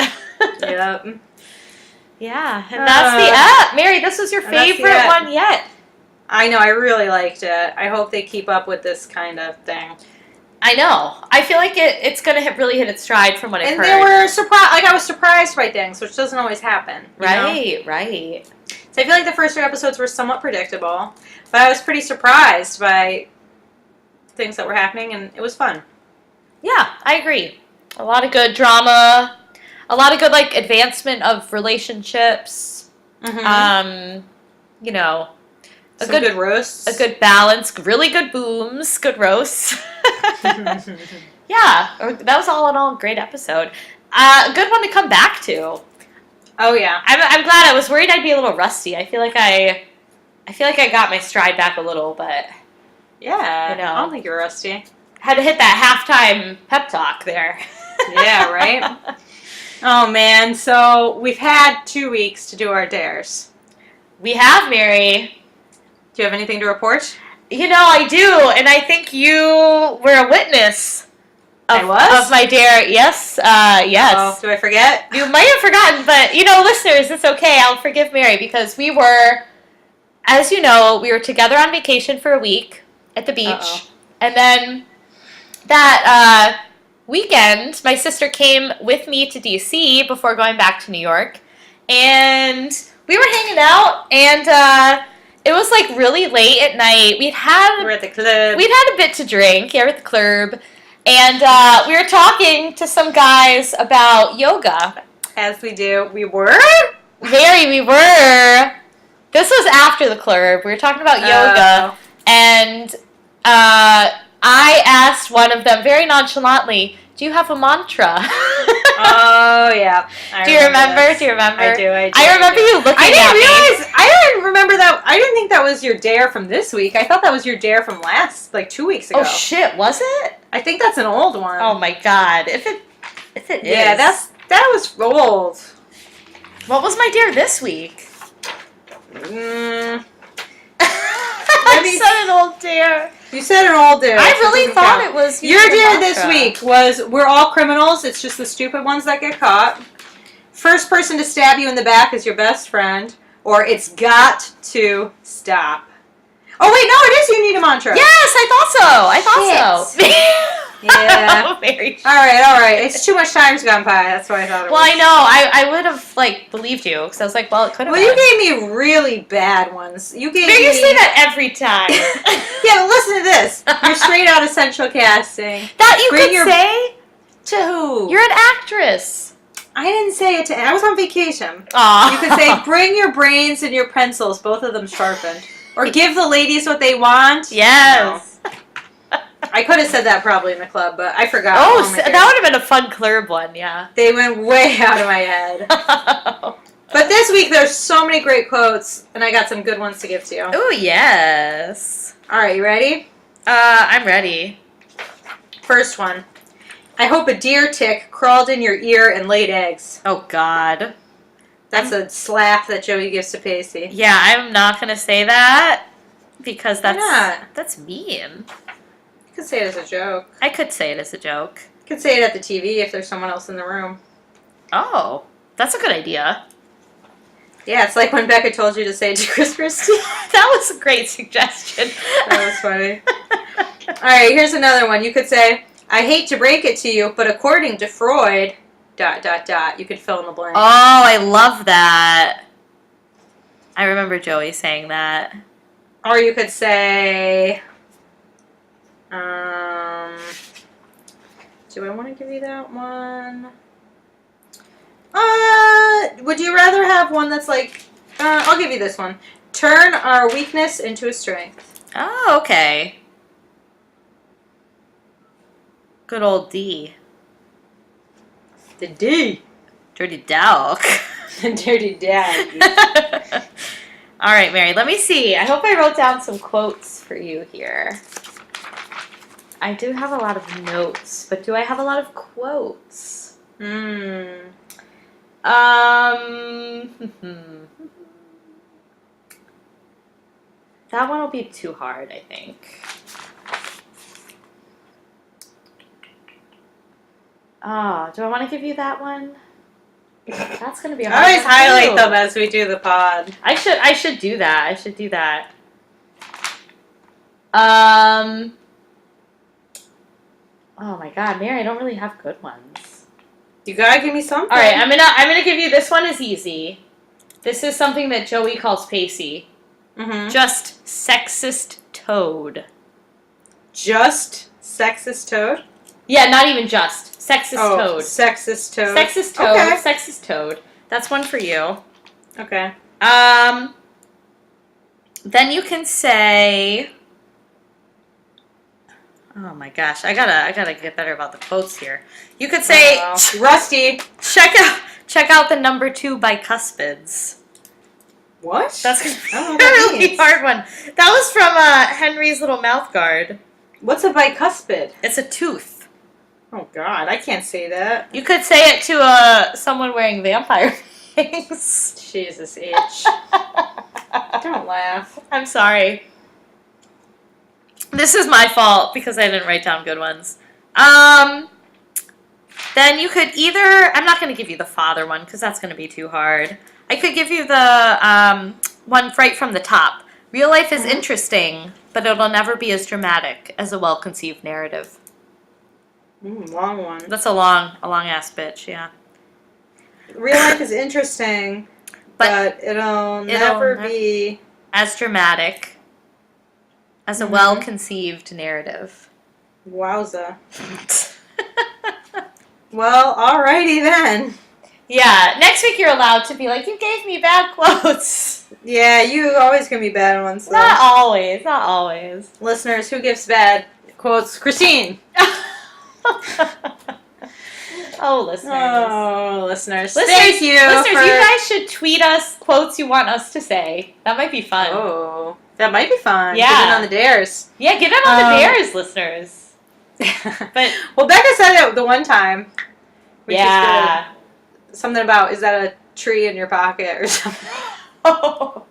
Speaker 1: Yep.
Speaker 2: Yeah, and that's the app. Mary, this was your favorite one yet.
Speaker 1: I know, I really liked it. I hope they keep up with this kind of thing.
Speaker 2: I know. I feel like it's going to really hit its stride from what I've heard.
Speaker 1: And they were surprised. Like, I was surprised by things, which doesn't always happen.
Speaker 2: Right.
Speaker 1: So I feel like the first 3 episodes were somewhat predictable, but I was pretty surprised by things that were happening, and it was fun.
Speaker 2: Yeah, I agree. A lot of good drama. A lot of good, like, advancement of relationships.
Speaker 1: Mm-hmm.
Speaker 2: You know,
Speaker 1: Some good roasts.
Speaker 2: A good balance. Really good booms. Good roasts. Yeah, that was all in all a great episode. A good one to come back to.
Speaker 1: Oh yeah,
Speaker 2: I'm glad. I was worried I'd be a little rusty. I feel like I got my stride back a little, but
Speaker 1: yeah.
Speaker 2: You know.
Speaker 1: I don't think you're rusty.
Speaker 2: had to hit that halftime pep talk there.
Speaker 1: Yeah, right. Oh man, so we've had 2 weeks to do our dares.
Speaker 2: We have, Mary.
Speaker 1: Do you have anything to report?
Speaker 2: You know, I do, and I think you were a witness of my dare. Yes, yes.
Speaker 1: Oh, do I forget?
Speaker 2: You might have forgotten, but, listeners, it's okay. I'll forgive Mary because we were, as you know, we were together on vacation for a week at the beach.
Speaker 1: Uh-oh.
Speaker 2: And then that weekend, my sister came with me to D.C. before going back to New York. And we were hanging out, and it was, like, really late at night.
Speaker 1: We were at the club.
Speaker 2: We'd had a bit to drink here at the club. And we were talking to some guys about yoga.
Speaker 1: As we do. We were?
Speaker 2: Mary, we were. This was after the club. We were talking about yoga. And I asked one of them very nonchalantly, do you have a mantra?
Speaker 1: Oh, yeah.
Speaker 2: Do you remember? Do you remember?
Speaker 1: I do.
Speaker 2: I remember you looking at me.
Speaker 1: I didn't remember that. I didn't think that was your dare from this week. I thought that was your dare from 2 weeks ago.
Speaker 2: Oh, shit. Was it?
Speaker 1: I think that's an old one.
Speaker 2: Oh, my God. If it is.
Speaker 1: Yeah, that was old.
Speaker 2: What was my dare this week? I said an old dare.
Speaker 1: You said an old dare.
Speaker 2: I really thought it was
Speaker 1: your dare this week was we're all criminals. It's just the stupid ones that get caught. First person to stab you in the back is your best friend, or it's got to stop. Oh wait, no, it is. You need a mantra.
Speaker 2: Yes, I thought so.
Speaker 1: Yeah.
Speaker 2: Very
Speaker 1: all right. It's too much time's gone by. That's what I thought it was.
Speaker 2: Well, I know. I would have believed you because I was like, well, it could have.
Speaker 1: Well, you gave me really bad ones. You say
Speaker 2: that every time.
Speaker 1: Yeah, but listen to this. You're straight out of Central Casting.
Speaker 2: That you could say
Speaker 1: to who?
Speaker 2: You're an actress.
Speaker 1: I didn't say it to. I was on vacation.
Speaker 2: Aw.
Speaker 1: You could say, bring your brains and your pencils, both of them sharpened, or give the ladies what they want.
Speaker 2: Yes.
Speaker 1: No. I could have said that probably in the club, but I forgot.
Speaker 2: Oh, that would have been a fun club one, yeah.
Speaker 1: They went way out of my head. But this week, there's so many great quotes, and I got some good ones to give to you.
Speaker 2: Oh, yes.
Speaker 1: All right, you ready?
Speaker 2: I'm ready.
Speaker 1: First one. I hope a deer tick crawled in your ear and laid eggs.
Speaker 2: Oh, God.
Speaker 1: That's a slap that Joey gives to Pacey.
Speaker 2: Yeah, I'm not going to say that because that's mean.
Speaker 1: You could say it as a joke.
Speaker 2: I could say it as a joke.
Speaker 1: You could say it at the TV if there's someone else in the room.
Speaker 2: Oh, that's a good idea.
Speaker 1: Yeah, it's like when Becca told you to say it to Chris Christie.
Speaker 2: That was a great suggestion.
Speaker 1: That was funny. All right, here's another one. You could say, I hate to break it to you, but according to Freud, ... You could fill in the blank.
Speaker 2: Oh, I love that. I remember Joey saying that.
Speaker 1: Or you could say, Do I want to give you that one? Would you rather have one that's like, I'll give you this one. Turn our weakness into a strength.
Speaker 2: Oh, okay. Good old D.
Speaker 1: The D.
Speaker 2: Dirty dog.
Speaker 1: The dirty dad.
Speaker 2: All right, Mary, let me see. I hope I wrote down some quotes for you here. I do have a lot of notes, but do I have a lot of quotes? That one will be too hard, I think. Oh, do I want to give you that one? That's gonna be a hard
Speaker 1: I always
Speaker 2: one
Speaker 1: highlight
Speaker 2: too.
Speaker 1: them as we do the pod.
Speaker 2: I should do that. I should do that. Oh my God, Mary, I don't really have good ones.
Speaker 1: You gotta give me something.
Speaker 2: All right, I'm gonna give you this one is easy. This is something that Joey calls Pacey.
Speaker 1: Mm-hmm.
Speaker 2: Just sexist toad.
Speaker 1: Just sexist toad?
Speaker 2: Yeah, not even just. Sexist toad.
Speaker 1: Sexist toad.
Speaker 2: Sexist toad.
Speaker 1: Okay.
Speaker 2: Sexist toad. That's one for you.
Speaker 1: Okay.
Speaker 2: Then you can say. Oh my gosh, I gotta get better about the quotes here. You could say
Speaker 1: Rusty.
Speaker 2: check out the number 2 bicuspids.
Speaker 1: What?
Speaker 2: That's gonna be
Speaker 1: I don't know
Speaker 2: a
Speaker 1: what that
Speaker 2: really
Speaker 1: means.
Speaker 2: hard one. That was from Henry's Little Mouth Guard.
Speaker 1: What's a bicuspid?
Speaker 2: It's a tooth.
Speaker 1: Oh God, I can't say that.
Speaker 2: You could say it to someone wearing vampire fangs.
Speaker 1: Jesus H. Don't laugh.
Speaker 2: I'm sorry. This is my fault because I didn't write down good ones. Then you could either... I'm not going to give you the father one because that's going to be too hard. I could give you the one right from the top. Real life is interesting, but it'll never be as dramatic as a well-conceived narrative.
Speaker 1: Long one.
Speaker 2: That's a long-ass bitch, yeah.
Speaker 1: Real life is interesting, but it'll never be...
Speaker 2: as dramatic as a well-conceived narrative.
Speaker 1: Wowza. Well, alrighty then.
Speaker 2: Yeah, next week you're allowed to be like, you gave me bad quotes.
Speaker 1: Yeah, you always give me bad ones, though.
Speaker 2: Not always.
Speaker 1: Listeners, who gives bad quotes? Christine!
Speaker 2: Oh, listeners.
Speaker 1: Oh, listeners.
Speaker 2: Thank you. Listeners,
Speaker 1: for...
Speaker 2: you guys should tweet us quotes you want us to say. That might be fun.
Speaker 1: Oh, that might be fun.
Speaker 2: Yeah.
Speaker 1: Get in on the dares.
Speaker 2: Yeah, get in on the dares, listeners. But
Speaker 1: well, Becca said it the one time. Which is good. Something about, is that a tree in your pocket or something?
Speaker 2: I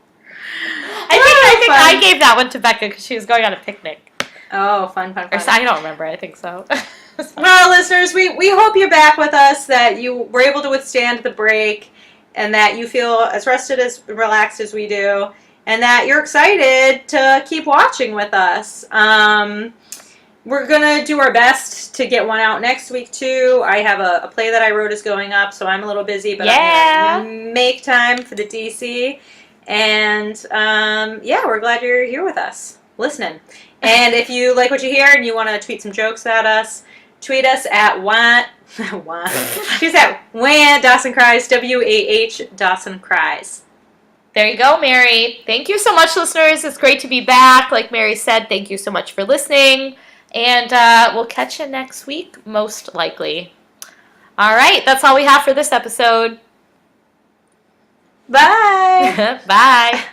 Speaker 2: think I gave that one to Becca because she was going on a picnic.
Speaker 1: Oh, fun.
Speaker 2: Or I don't remember. I think so.
Speaker 1: Well, listeners, we hope you're back with us, that you were able to withstand the break, and that you feel as rested, as relaxed as we do, and that you're excited to keep watching with us. We're going to do our best to get one out next week, too. I have a play that I wrote is going up, so I'm a little busy, but I'm going to make time for the DC. And, we're glad you're here with us, listening. And if you like what you hear and you want to tweet some jokes at us, tweet us at She's at Wah Dawson Cries, WAH Dawson Cries.
Speaker 2: There you go, Mary. Thank you so much, listeners. It's great to be back. Like Mary said, thank you so much for listening. And we'll catch you next week, most likely. All right, that's all we have for this episode.
Speaker 1: Bye.
Speaker 2: Bye.